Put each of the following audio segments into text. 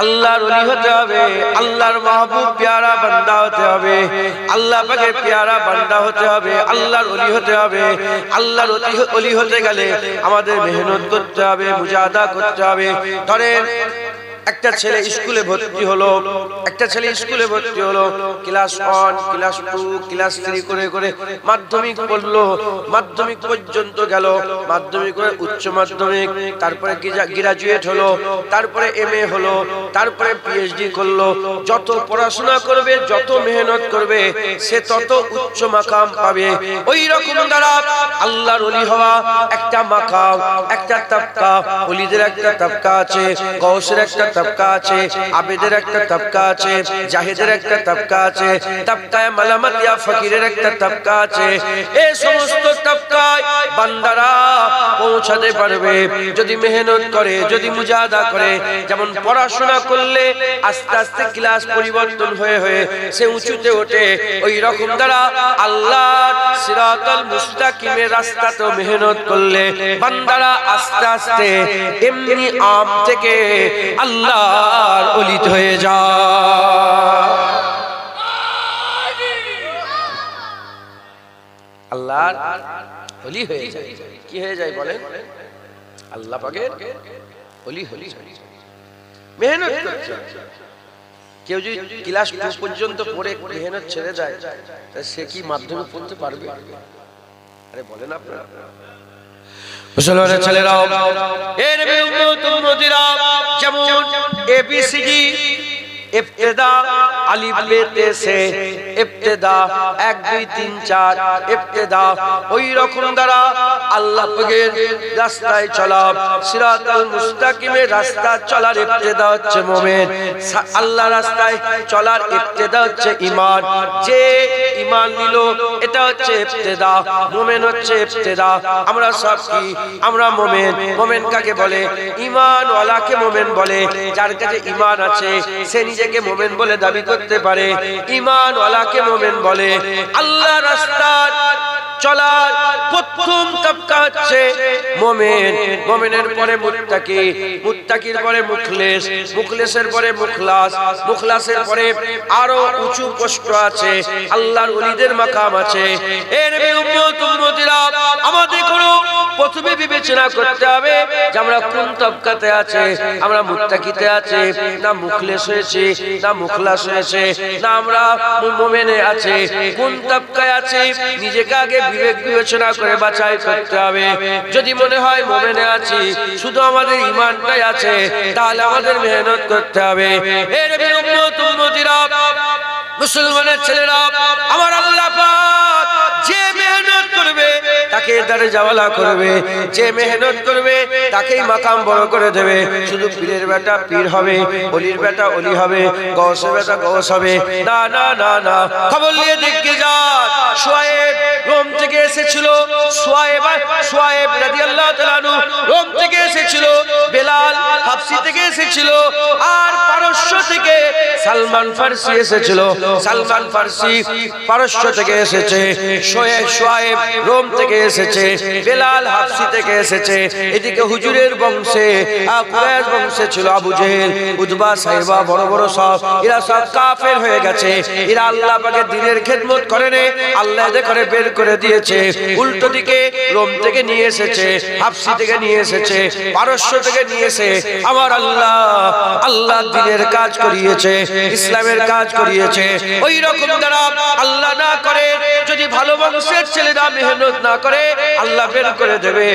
আল্লাহর ওলি হতে হবে, আল্লাহর মাহবুব প্যারা বান্দা হতে হবে, আল্লাহ পাকের প্যারা বান্দা হতে হবে, আল্লাহর ওলি হতে হবে। আল্লাহর ওলি হতে গেলে আমাদের মেহনত করতে হবে, মুজাহাদা করতে হবে। ধরেন একটা ছেলে স্কুলে ভর্তি হলো, একটা ছেলে স্কুলে ভর্তি হলো, ক্লাস 1 ক্লাস 2 ক্লাস 3 করে করে মাধ্যমিক পড়লো, মাধ্যমিক পর্যন্ত গেল, মাধ্যমিক করে উচ্চ মাধ্যমিক, তারপরে গ্রাজুয়েট হলো, তারপরে এমএ হলো, তারপরে পিএইচডি করলো। যত পড়াশোনা করবে, যত মেহনত করবে, সে তত উচ্চ মাকাম পাবে। ওই রকম দ্বারা আল্লাহর ওলি হওয়া একটা মাকাম, একটা তাবকা। ওলিদের একটা তাবকা আছে, গৌসের একটা তাবকা আছে, আবেদের একটা তাবকা আছে, জাহিদের একটা তাবকা আছে, তাবকায়ে মালামাতিয়া ফকিরের একটা তাবকা আছে। এই সমস্ত তাবকায় বান্দারা পৌঁছাতে পারবে যদি মেহনত করে, যদি মুজাহাদা করে। যেমন পড়াশোনা করলে আস্তে আস্তে ক্লাস পরিবর্তন হয়ে হয়ে সে উঁচুতে ওঠে, ওই রকম দ্বারা আল্লাহর সিরাতাল মুস্তাকিমের রাস্তাতে মেহনত করলে বান্দারা আস্তে আস্তে এমনি আম থেকে আল্লাহর ওলি হয়ে যায়। আল্লাহর ওলি হয়ে যায়। কি হয়ে যায় বলেন? আল্লাহ পাকের ওলি হয়ে যায়। মেহনত করতে, কেউ যদি ক্লাস 2 পর্যন্ত পড়ে মেহনত ছেড়ে যায়, সে কি মাধ্যমিক পড়তে পারবে? আরে বলেন আপনারা। মুসলমানের ছেলেরাও, এর উম্মতিরা, যেমন এবিসিডি ইবতিদা আলিফ বে সে ইবতিদা 1 2 3 4 ইবতিদা, ওই রকম দ্বারা আল্লাহ পাকের রাস্তায় চলা, সিরাতাল মুস্তাকিমের রাস্তা চলার ইবতিদা হচ্ছে মুমিন। আল্লাহ রাস্তায় চলার ইবতিদা হচ্ছে ঈমান। যে ঈমান নিল এটা হচ্ছে ইবতিদা, মুমিন হচ্ছে ইবতিদা। আমরা সব কি? আমরা মুমিন। মুমিন কাকে বলে? ঈমান ওয়ালাকে মুমিন বলে। যার কাছে ঈমান আছে সে নিজেকে মুমিন বলে দাবি করতে পারে। ঈমান ওয়ালাকে মুমিন বলে। আল্লাহ রাস্তায় চলার প্রথম তাবকা হচ্ছে মুমিন। মুমিনের পরে মুত্তাকি, মুত্তাকির পরে মুখলেস, মুখলেসের পরে মুখলাস, মুখলাসের পরে আরো উঁচু পোস্ট আছে, আল্লাহর ওলিদের মাকাম আছে। এর উম্মতিরা, আমাদের কোনো প্রথমে বিবেচনা করতে হবে যে আমরা কোন তাবকাতে আছে। আমরা মুত্তাকিতে আছি, না মুখলেস হয়েছে, না মুখলাস হয়েছে, না আমরা মুমিনে আছে, কোন তাবকায় আছে নিজেকে আগে বিবেক বিবেচনা করে বাছাই করতে হবে। যদি মনে হয় মুমিনে আছি, শুধু আমাদের ঈমানটাই আছে, তাহলে আমাদের মেহনত করতে হবে। এর উম্মতিরা, মুসলমানের ছেলেরা, আমার আল্লাহ পাক যে মেহনত করবে তাকে দরজাওয়ালা করবে, যে মেহনত করবে তাকেই মাকাম বড় করে দেবে। শুধু পীরের বেটা পীর হবে, ওলির বেটা ওলি হবে, গৌসের বেটা গৌস হবে, না না না না। খবর নিয়ে দেখে যান, শুআয়ব রোম থেকে এসেছিল, শুআয়ব রাদিয়াল্লাহু তাআলা আনহু রোম থেকে এসেছিল, বেলাল হাবশি থেকে এসেছিল, আর পারস্য থেকে সালমান ফারসি এসেছিল। সালমান ফারসি পারস্য থেকে এসেছে, শুআয়ব রোম থেকে এসেছে, বেলাল হাবশি থেকে এসেছে। এদিকে হুজুরের বংশে কুরাইশ বংশে ছিল আবু জেহেল, উতবা, সাইবা, বড় বড় সব, এরা সব কাফের হয়ে গেছে। এরা আল্লাহ পাকের দ্বীনের খেদমত করেনি, আল্লাহ এদের করে বের করে দিয়েছে। উল্টো দিকে রোম থেকে নিয়ে এসেছে, হাবশি থেকে নিয়ে এসেছে, পারস্য থেকে নিয়ে এসে আমার আল্লাহ আল্লাহর দ্বীনের কাজ করিয়েছে, ইসলামের কাজ করিয়েছে। ওই রকম দ্বারা আল্লাহ না করে, যদি ভালো মানুষের ছেলেরা মেহনত না করে, আল্লাহ বের করে দেবে।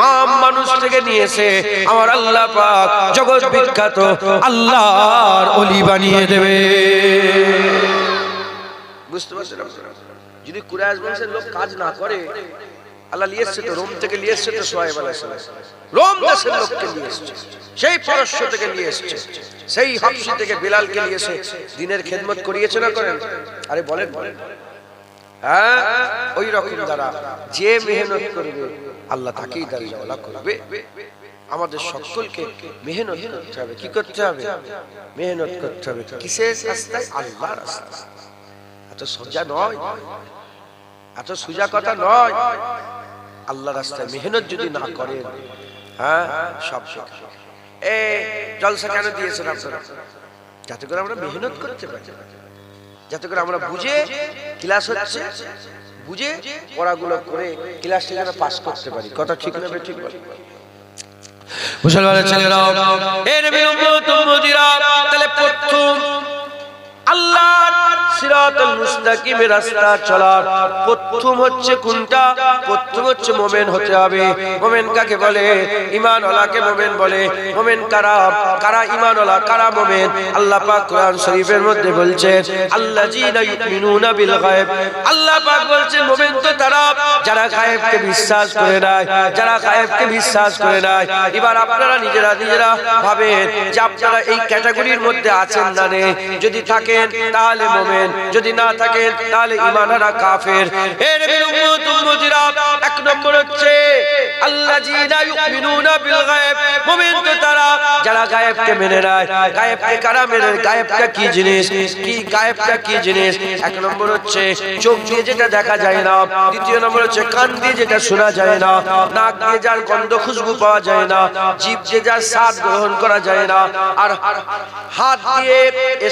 আম মানুষ থেকে নিয়েছে আমার আল্লাহ পাক জগৎ বিখ্যাত আল্লাহর ওলি বানিয়ে দেবে। বুঝতে পারছেন? যদি কুরাইশ বংশের লোক কাজ না করে, আল্লাহ নিয়ে এসছে তো, রোম থেকে নিয়ে এসছে তো, শুআয়ব আলাইহিস সালাম রোম দেশের লোককে নিয়ে এসছে, সেই পারস্য থেকে নিয়ে এসছে, সেই হাবশি থেকে বেলালকে নিয়ে এসে দ্বীনের খেদমত করিয়েছে না করেন? আরে বলেন বলেন। হ্যাঁ, ওই রকম দ্বারা যে মেহনত করবে আল্লাহ তাকেই দরজাওয়ালা করবে। আমাদের সকলকে মেহনত করতে হবে। কি করতে হবে? মেহনত করতে হবে। কিসের রাস্তায়? আল্লাহর রাস্তায়। এত সোজা নয়, এত সোজা কথা নয়। আল্লাহর রাস্তায় মেহনত যদি না করেন, হ্যাঁ, সব শেষ। জলসা কেন দিয়েছেন আপনারা? যাতে করে আমরা মেহনত করতে পারি, যাতে করে আমরা বুঝে ক্লাস হচ্ছে, বুঝে পড়াগুলো করে ক্লাসটা যেন পাস করতে পারি। কথা ঠিক না ঠিক বলি? মুসলমানের ছেলেরা, এর বিরুদ্ধ মুজিরা, তাহলে প্রথম আল্লাহর সিরাতুল মুস্তাকিমের রাস্তা চলার প্রথম হচ্ছে কোনটা? প্রথম হচ্ছে মুমিন হতে হবে। মুমিন কাকে বলে? ঈমানওয়ালাকে মুমিন বলে। মুমিন কারা? কারা ঈমানওয়ালা, কারা মুমিন? আল্লাহ পাক কোরআন শরীফের মধ্যে বলছেন আল্লাযীনা ইউমিনুনা বিল গায়ব। আল্লাহ পাক বলছেন মুমিন তো তারা যারা গায়েবকে বিশ্বাস করে নেয়, যারা গায়েবকে বিশ্বাস করে নেয়। এবার আপনারা নিজেরা ভাবেন যে আপনারা এই ক্যাটাগরির মধ্যে আছেন না নেই? যদি থাকেন তাহলে মুমিন, যদি না থাকেন তাহলে ঈমানহারা কাফের। এর বিরুদ্ধ মুজিরা এক নম্বর হচ্ছে আল্লাযীনা ইউমিনুনা বিল গায়ব। মুমিন তো তারা যারা গায়েবকে মেনে নেয়। গায়েবকে কারা মেনে? গায়েবটা কি জিনিস? কি গায়েবটা কি জিনিস? এক নম্বর হচ্ছে চোখ দিয়ে যেটা দেখা যায় না, দ্বিতীয় নম্বর হচ্ছে কান দিয়ে যেটা শোনা যায় না, নাক দিয়ে যার গন্ধ খুশবু পাওয়া যায় না, জিভ দিয়ে যার স্বাদ গ্রহণ করা যায় না, আর হাত দিয়ে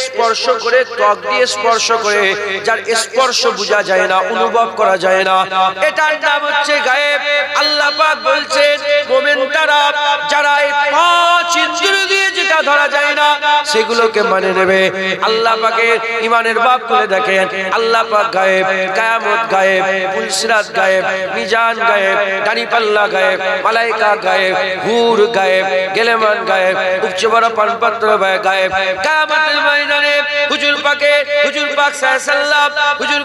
স্পর্শ করে, ত্বক দিয়ে স্পর্শ করে যার স্পর্শ বোঝা যায় না, অনুভব করা যায় না, এটার নাম হচ্ছে গায়েব। আল্লাহ পাক বলছেন মুমিন তারা যারা এই পাঁচ ইন্দ্রিয় দিয়ে যেটা ধরা যায় না সেগুলোকে মানে নেবে। আল্লাহ পাকের ঈমানের বাব খুলে দেখেন, আল্লাহ পাক গায়েব, কিয়ামত গায়েব, পুলসিরাত গায়েব, মিজান গায়েব, দাড়িপাল্লা গায়েব, মালায়েকা গায়েব, হুর গায়েব, গেলেমান গায়েব, উপচে বড় পানপাত্র গায়েব। কিয়ামতের ময়দানে হুজুর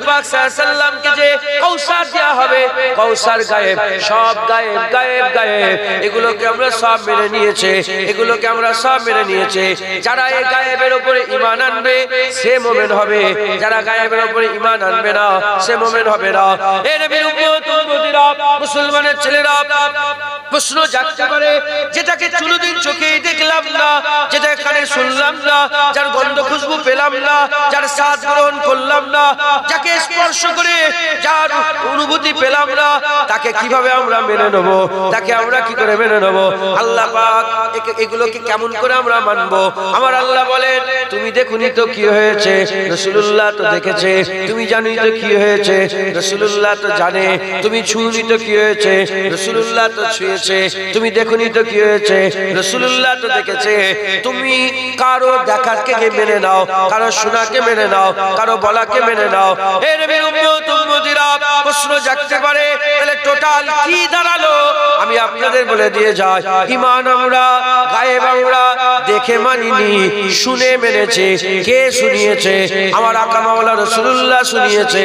পাক সাল্লাল্লাহু কে যে কৌসার দেয়া হবে, কৌসার গায়েব, সব গায়েব গায়েব গায়েব। এগুলোকে আমরা সব মেনে নিয়েছে, এগুলোকে আমরা সব মেনে নিয়েছে। যারা এই গায়েবের উপরে ঈমান আনবে সে মুমিন হবে, যারা গায়েবের উপরে ঈমান আনবে না সে মুমিন হবে না। এর বিরুদ্ধে মুসলমানের ছেলেরা প্রশ্ন জাগতে পারে, যেটাকে কোনোদিন চোখে দেখলাম না, যেটা কানে শুনলাম না, যার গন্ধ খুশবু পেলাম না, যার স্বাদ গ্রহণ করলাম না, যাকে স্পর্শ করে যার অনুভূতি পেলাম না, তাকে কিভাবে আমরা মেনে নেব? তাকে আমরা কি করে মেনে নেব? আল্লাহ পাক এগুলোকে কেমন করে আমরা মানবো? আমার আল্লাহ বলেন তুমি দেখুনি তো কি হয়েছে, রাসূলুল্লাহ তো দেখেছে। তুমি জানি তো কি হয়েছে, রাসূলুল্লাহ তো জানে। তুমি ছুঁনি তো কি হয়েছে, রাসূলুল্লাহ তো ছুঁয়েছে। তুমি দেখুনি তো কি হয়েছে, রাসূলুল্লাহ তো দেখেছে। তুমি কারো দেখাকে মেনে নাও, কারো শোনাকে মেনে নাও, কারো বলাকে মেনে নাও। এর বিরুদ্ধে মুজিরা প্রশ্ন জাগতে পারে, তাহলে টোটাল কি দাঁড়ালো? আমি আপনাদের বলে দিয়ে যাই, ঈমান আমরা গায়েব আমরা দেখে মানিনি, শুনে মেনেছে। কে শুনিয়েছে? আমার আকা মাওলা রাসূলুল্লাহ শুনিয়েছে,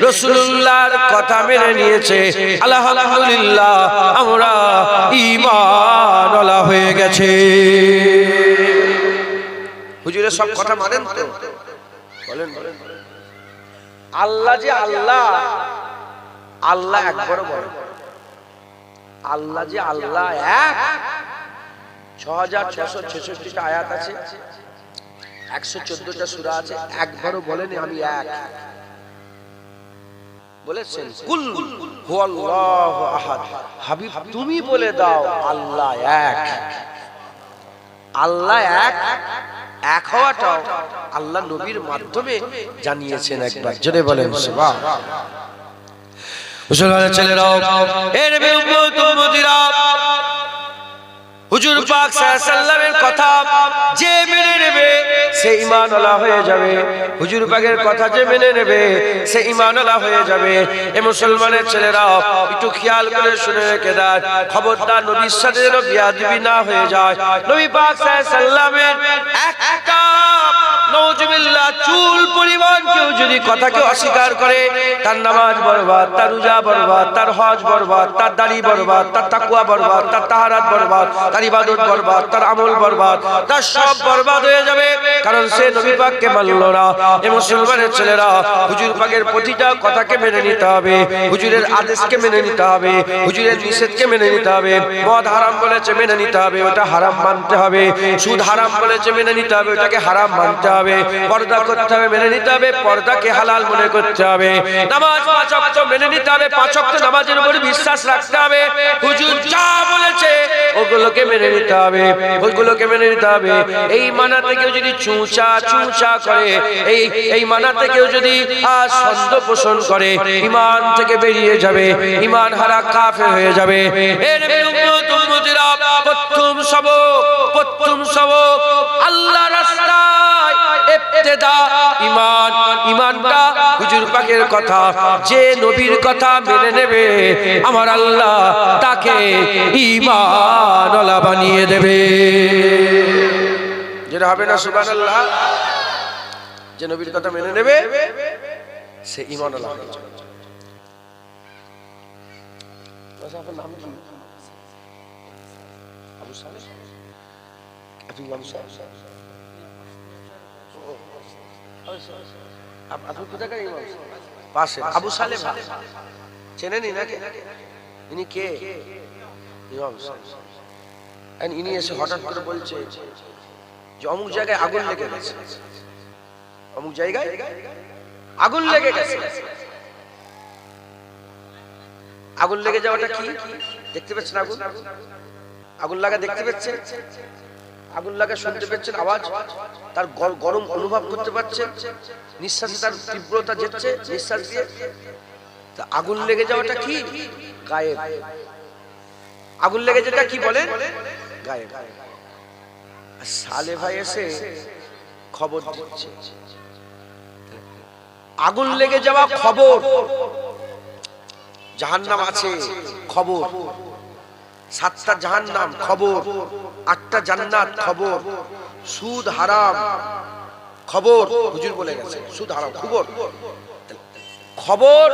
রাসূলুল্লাহর কথা মেনে নিয়েছে। আলহামদুলিল্লাহ আমরা ঈমানওয়ালা হয়ে গেছে। হুজুরের সব কথা মানেন তো? বলেন বলেন। আল্লাহ যে আল্লাহ, আল্লাহ একবারও বলেন আল্লাহ যে আল্লাহ এক। 6666টা আয়াত আছে, 114টা সূরা আছে, একবারও বলেন আমি এক। বলেছেন কুল হুয়াল্লাহু আহাদ। হাবিব তুমি বলে দাও আল্লাহ এক। আল্লাহ এক, এক হওয়াটাও আল্লাহ নবীর মাধ্যমে জানিয়েছেন একবার। জোরে বলেন সুবহানাল্লাহ। মুসলমানের ছেলেরাও, এর বিরুদ্ধে হুজুর পাক সাল্লাল্লাহু আলাইহি ওয়াসাল্লামের কথা যে মেনে নেবে সে ঈমানওয়ালা হয়ে যাবে। হুজুর পাকের কথা যে মেনে নেবে সে ঈমানওয়ালা হয়ে যাবে। এ মুসলমানের ছেলেরা একটু খেয়াল করে শুনে রেখে দেন, খবরদার নবীর সাথে যেন বিয়াদবি না হয়ে যায়। নবী পাক সাল্লাল্লাহু আলাইহি ওয়াসাল্লামের একটা নাউজুবিল্লাহ চুল পরিমাণ কেউ যদি কথাকে অস্বীকার করে, তার নামাজ বরবাদ, তার রোজা বরবাদ, তার হজ বরবাদ, তার দাড়ি বরবাদ, তার তাকওয়া বরবাদ, তার তাহারাত বরবাদ, তার ইবাদত বরবাদ, তার আমল বরবাদ, তার সব বরবাদ হয়ে যাবে, কারণ সে নবী পাককে মানল না। এই মুসলমানের ছেলেরা হুজুর পাকের প্রতিটা কথাকে মেনে নিতে হবে, হুজুরের আদেশকে মেনে নিতে হবে, হুজুরের নিষেধকে মেনে নিতে হবে। মদ হারাম বলেছে মেনে নিতে হবে, ওটা হারাম মানতে হবে। সুদ হারাম বলেছে মেনে নিতে হবে, ওটাকে হারাম মানতে হবে। হবে, পর্দা করতে হবে, মেনে নিতে হবে, পর্দাকে হালাল মনে করতে হবে, নামাজ 5 ওয়াক্ত মেনে নিতে হবে, 5 ওয়াক্ত নামাজের উপর বিশ্বাস রাখতে হবে, হুজুর যা বলেছে ওগুলোকে মেনে নিতে হবে, ওগুলোকে মেনে নিতে হবে। এই মানাতে কেউ যদি চুঁচা করে, এই মানাতে কেউ যদি সন্দেহ পোষণ করে, ঈমান থেকে বেরিয়ে যাবে, ঈমান হারা কাফের হয়ে যাবে। এর উম্মত উম্মতিরা প্রথম সবক আল্লাহর রাস্তায় ইবতিদা ঈমান, ঈমানটা হুজুর পাকের কথা, যে নবীর কথা মেনে নেবে আমার আল্লাহ তাকে ঈমানওয়ালা বানিয়ে দেবে। যেটা হবে না সুবহানাল্লাহ, যে নবীর কথা মেনে নেবে সে ঈমানওয়ালা হয়ে যাবে। আপনার নাম কি? আবু সালেহ? আপনি আবু সালেহ? আপনি কোথাকার ইমাম? পাশে আবু সালেহ চেনেনই নাকি? ইনি কে? ইমাম সাহেব। ইনি এসে হঠাৎ করে বলছে যে অমুক জায়গায় আগুন লেগে গেছে, অমুক জায়গায় আগুন লেগে গেছে। আগুন লেগে যাওয়াটা কি দেখতে পাচ্ছেন? আগুন লাগা দেখতে পাচ্ছেন, আগুন লাগা শুনতে পাচ্ছেন, আওয়াজ তার গরম অনুভব করতে পারছেন, নিঃশ্বাসে তার তীব্রতা যাচ্ছে নিঃশ্বাস দিয়ে। তা আগুন লেগে যাওয়াটা কি? গায়েব। আগুন লেগে যেটা কি বলে? গায়েব। সালে ভাই এসে খবর দিচ্ছে আগুন লেগে যাওয়া খবর, জাহান্নাম আছে খবর, 7টা জাহান্নাম খবর, 8টা জান্নাত খবর, সুদ হারাম খবর, হুজুর বলে গেছে সুদ হারাম খবর। খবর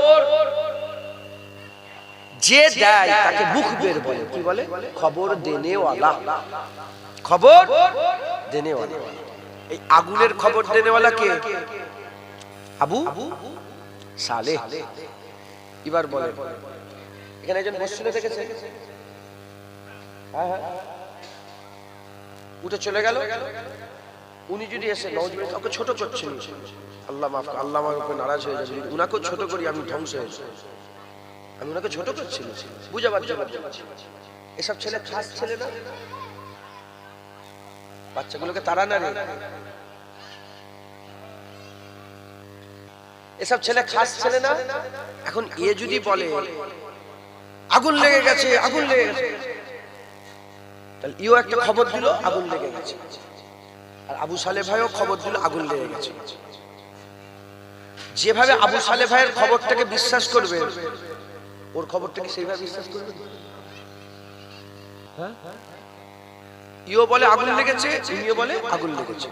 যে দেয় তাকে মুখবের বলে। কি বলে? খবর দেনেওয়ালা, খবর দেনেওয়ালা। এই আগুনের খবর দেনেওয়ালা কে? আবু সালেহ। এবার বলে এখানে একজন বসছিল দেখেছে, হ্যাঁ উঠে চলে গেল। উনি যদি এসে ওকে ছোট করছেন, আল্লাহ মাফ, আল্লাহ আমার উপরে নারাজ হয়ে যাবে, উনাকেও ছোট করি আমি ধ্বংস হয়ে যাবো, আমি ওনাকে ছোট করছি বুঝাবার জন্য। এসব ছেলে খাস ছেলে না, বাচ্চাগুলোকে তারা না রে, এসব ছেলে খাস ছেলে না। এখন এ যদি বলে আগুন লেগে গেছে, আগুন লেগে গেছে, তাহলে ইও একটা খবর দিল আগুন লেগে গেছে, আর আবু সালেহ ভাইও খবর দিল আগুন লেগে গেছে। যেভাবে আবু সালেহ ভাইয়ের খবরটাকে বিশ্বাস করবে, ওর খবরটাকে সেইভাবে বিশ্বাস করবে। হ্যাঁ, ইও বলে আগুন লেগেছে, ইনিও বলে আগুন লেগেছে,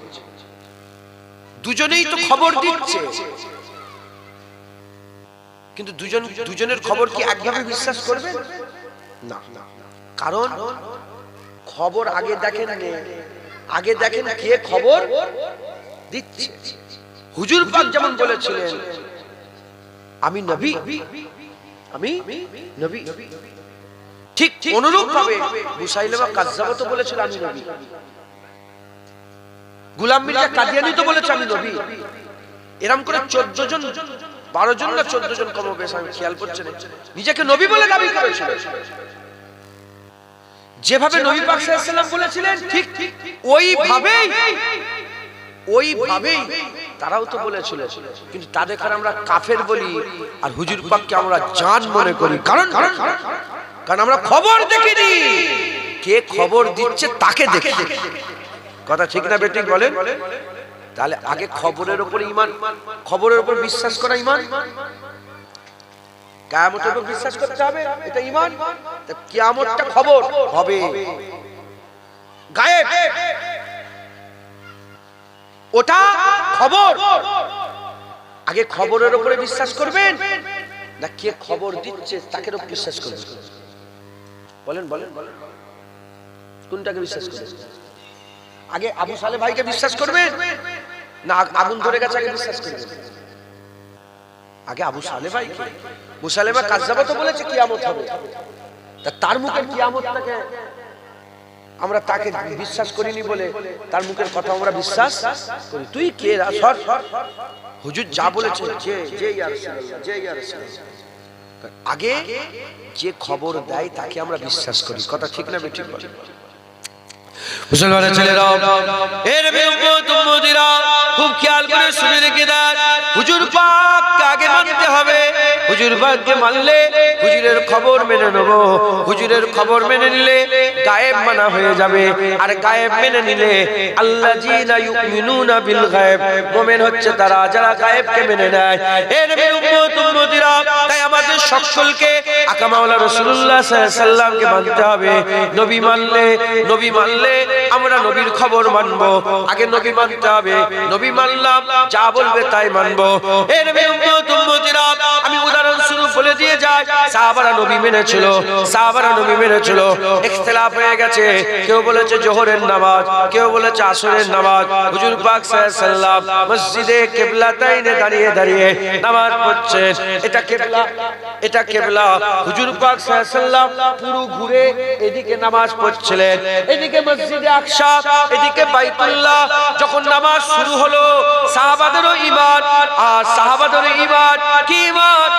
দুজনেই তো খবর দিচ্ছে, কিন্তু দুজনের খবর কি একভাবে বিশ্বাস করবে না। কারণ খবর আগে দেখেন, আগে দেখেন কে খবর দিচ্ছে। হুজুর পাক যেমন বলেছিলেন আমি নবী, আমি নবী, ঠিক অনুরূপ ভাবে মুসাইলামা কাজ্জাব তো বলেছিল আমি নবী, গোলাম মির্জা কাদিয়ানী তো বলেছে আমি নবী। এরকম করে 14 জন 12 জন না 14 জন কম বেশ আমি খেয়াল করছি না, নিজেকে নবী বলে দাবি করেছিল। যেভাবে নবী পাক সাল্লাল্লাহু আলাইহি ওয়াসাল্লাম বলেছিলেন ঠিক ওইভাবেই তারাও তো বলেছিল, কিন্তু তাদেরকে আমরা কাফের বলি আর হুজুর পাককে আমরা জান মনে করি। কারণ আমরা খবর দেখিনি, কে খবর দিচ্ছে তাকে দেখি। কথা ঠিক না বেঠিক বলেন? তাহলে আগে খবরের উপর ঈমান, খবরের উপর বিশ্বাস করা ঈমান, কিয়ামতের উপর বিশ্বাস করতে হবে, এটা ঈমান। কিয়ামতটা খবর হবে, গায়েব, ওটা খবর। আগে খবরের উপরে বিশ্বাস করবেন না কে খবর দিচ্ছে তাকে বিশ্বাস করবেন? বলেন কোনটাকে বিশ্বাস করবেন? আগে আবু সালেহ ভাইকে বিশ্বাস করবেন না আগুন ধরে গেছে আগে বিশ্বাস করবেন? আগে আবু সালেহ ভাইকে। মুসাইলামা কাজ্জাব তো বলেছে কিয়ামত হবে, তার মুখে কিয়ামতটাকে আমরা তাকে বিশ্বাস করিনি বলে তার মুখের কথা আমরা বিশ্বাস করি। তুই কে? সর হুজুর যা বলেছে যে ইয়া রাসূলুল্লাহ, যে ইয়া রাসূলুল্লাহ। আগে যে খবর দেয় তাকে আমরা বিশ্বাস করি। কথা ঠিক না বেঠিক? মুসলমানের ছেলেরা, এর উম্মতিরা খুব খেয়াল করে শুনে রেখে দেন, হুজুর পাককে আগে মানতে হবে। হুজুর পাককে মানলে হুজুরের খবর মেনে নেব। হুজুরের খবর মেনে নিলে গায়েব মানা হয়ে যাবে, আর গায়েব মেনে নিলে আল্লাযীনা ইউমিনুনা বিল গায়েব, মুমিন হচ্ছে তারা যারা গায়েবকে মেনে নেয়। এর উম্মতিরা, তাই আমাদের সকলকে আকা মাওলা রাসূলুল্লাহ সাল্লাল্লাহু আলাইহি সাল্লামকে মানতে হবে। নবী মানলে আমরা নবীর খবর মানবো। আগে নবী মানতে হবে, নবী মানলাম, যা বলবে তাই মানবো। এর উম্মতিরা, আমি উদাহরণস্বরূপ বলে দিয়ে যাই, সাহাবারা নবী মেনেছিল, ইখতিলাফ হয়ে গেছে। কেউ বলেছে জোহরের নামাজ, কেউ বলেছে আসরের নামাজ। হুজুর পাক সাল্লাল্লাহু আলাইহি সাল্লাম মসজিদে কিবলাতাইনে দাঁড়িয়ে নামাজ পড়ছেন। এটা কিবলা। হুজুর পাক সাল্লাল্লাহু আলাইহি সাল্লাম পুরো ঘুরে এদিকে নামাজ পড়ছিলেন, এদিকে মসজিদে আকসা, এদিকে বাইতুল্লাহ। যখন নামাজ শুরু হলো, সাহাবাদেরও ঈমান, আর সাহাবাদেরও ঈমান কি ঈমান,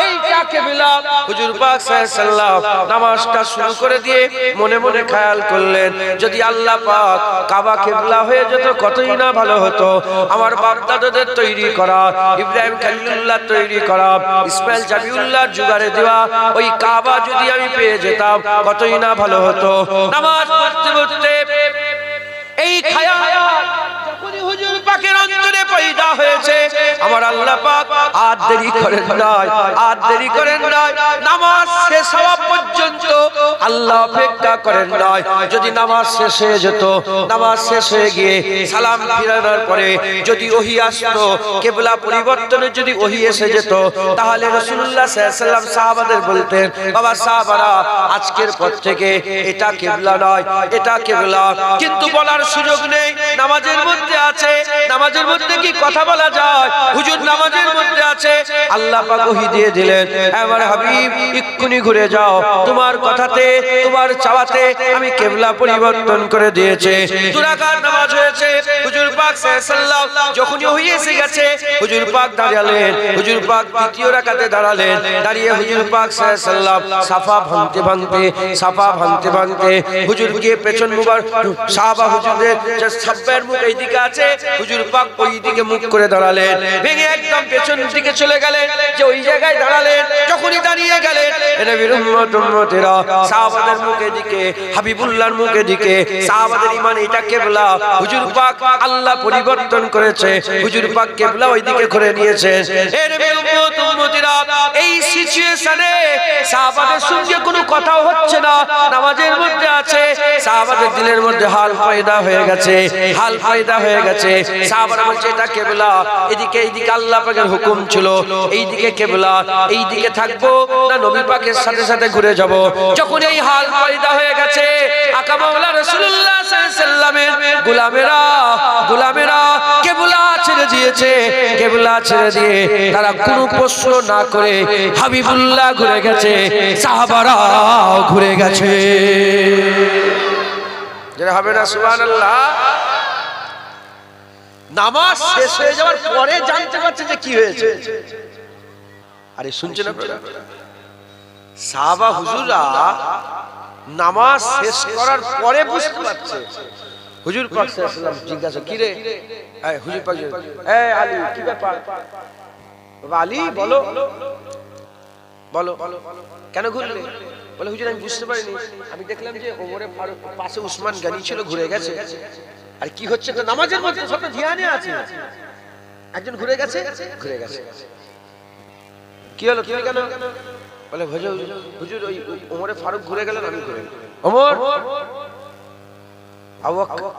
এইটা কিবলা। হুজুর পাক সাল্লাল্লাহু আলাইহি সাল্লাম নামাজটা শুরু করে দিয়ে মনে মনে খেয়াল করলেন, যদি আল্লাহ পাক কাবা কিবলা হয়ে যেত কতই না ভালো হতো। আমার বাপ দাদাদের তৈরি করা, ইব্রাহিম খলিলুল্লাহ তৈরি করা, ইসমাইল জাবিউল্লাহ জুগারে দেওয়া ওই কাবা যদি আমি পেয়ে যেতাম কতই না ভালো হতো। নামাজ পড়তে পড়তে এই খায়াল যখনই হুজুর পাকের অন্তরে পয়দা হয়েছে, আমার আল্লাহ পাক আর দেরি করেন নাই, নামাজ শেষ হওয়া পর্যন্ত আল্লাহ অপেক্ষা করেন নাই। যদি নামাজ শেষ হয়ে যেত, নামাজ শেষ হয়ে গিয়ে সালাম ফিরানোর পরে যদি ওহী আসতো, কিবলা পরিবর্তনের যদি ওহী এসে যেত, তাহলে রাসূলুল্লাহ সাল্লাল্লাহু আলাইহি সাল্লাম সাহাবাদের বলতেন, বাবা সাহাবারা, আজকের পর থেকে এটা কিবলা নয়, এটা কিবলা। কিন্তু বলার সুযোগ নেই, নামাজের মধ্যে আছে। নামাজের মধ্যে কি কথা বলা যায়? হুজুর নামাজের মধ্যে আছে। আল্লাহ পাক ওহী দিয়ে দিলেন, আমার হাবিব এক্ষুনি ঘুরে যাও, তোমার কথাতে, তোমার চাওয়াতে আমি কিবলা পরিবর্তন করে দিয়েছে। দুই রাকাত নামাজ হয়েছে। হুজুর পাক সাল্লাল্লাহু আলাইহি সাল্লাম যখনই ওহী এসে গেছে, হুজুর পাক দাঁড়ালেন। হুজুর পাক দ্বিতীয় রাকাতে দাঁড়ালেন। দাঁড়িয়ে হুজুর পাক সাল্লাল্লাহু আলাইহি সাল্লাম সাফা ভাঙতে হুজুর গিয়ে পেছন মুবার সাহাবা হুজুরের যে সাব্বের মুখ এইদিকে আছে, হুজুর পাক ওই দিকে মুখ করে দাঁড়ালেন, ভেঙে একদম পেছন দিকে চলে গেলেন, যে ওই জায়গায় দাঁড়ালেন। যখনই দাঁড়িয়ে গেলেন, নবীর উম্মতেরা সাহাবাদের মুখের দিকে, হাবিবুল্লাহর মুখের দিকে, সাহাবাদের ঈমান এটা কিবলা। হুজুর পাক আল্লাহ পরিবর্তন করেছে, হুজুর পাক কিবলা ওইদিকে করে নিয়েছেন। এর নবীর উম্মতেরা, এই সিচুয়েশনে সাহাবাদের সঙ্গে কোনো কথাও হচ্ছে না, নামাজের মধ্যে আছে। সাহাবাদের দিলের মধ্যে হাল পয়দা হয়ে গেছে। সাহাবারা বলছে এটা কিবলা, এইদিকে আল্লাহ পাকের হুকুম ছিল, এইদিকে কিবলা, এইদিকে থাকবো না নবী পাকের সাথে সাথে ঘুরে যাব। যখন এই হাল পয়দা হয়ে গেছে, আকা মাওলা রাসূলুল্লাহ সাল্লাল্লাহু আলাইহি সাল্লামের গোলামেরা কিবলা ছেড়ে দিয়েছে। কিবলা ছেড়ে দিয়ে তারা কোনো প্রশ্ন না করে হাবিবুল্লাহ ঘুরে গেছে, সাহাবারাও ঘুরে গেছে। যেটা হবে না সুবহানাল্লাহ। নামাজ শেষ হয়ে যাওয়ার পরে জানতে পারছে যে কি হয়েছে। আরে শুনছেন আপনারা? সাহাবা হুজুররা নামাজ শেষ করার পরে বুঝতে পারছে। হুজুর পাক সাল্লাল্লাহু আলাইহি ওয়াসাল্লাম জিজ্ঞাসা, কি রে? হুজুর পাক, আলী কি ব্যাপার? বাবা আলী বলো কেন ঘুরলে? বলে হুজুর আমি বুঝতে পারিনি, আমি দেখলাম যে ওমরে ফারুক পাশে উসমান গনি ছিল, ঘুরে গেছে। আর কি হচ্ছে তো নামাজের মধ্যে সব ধ্যানে আছে, একজন ঘুরে গেছে। কি হলো, তুমি কেন? বলে হুজুর ওই ওমরে ফারুক ঘুরে গেলেন, আমি ঘুরে গেলাম।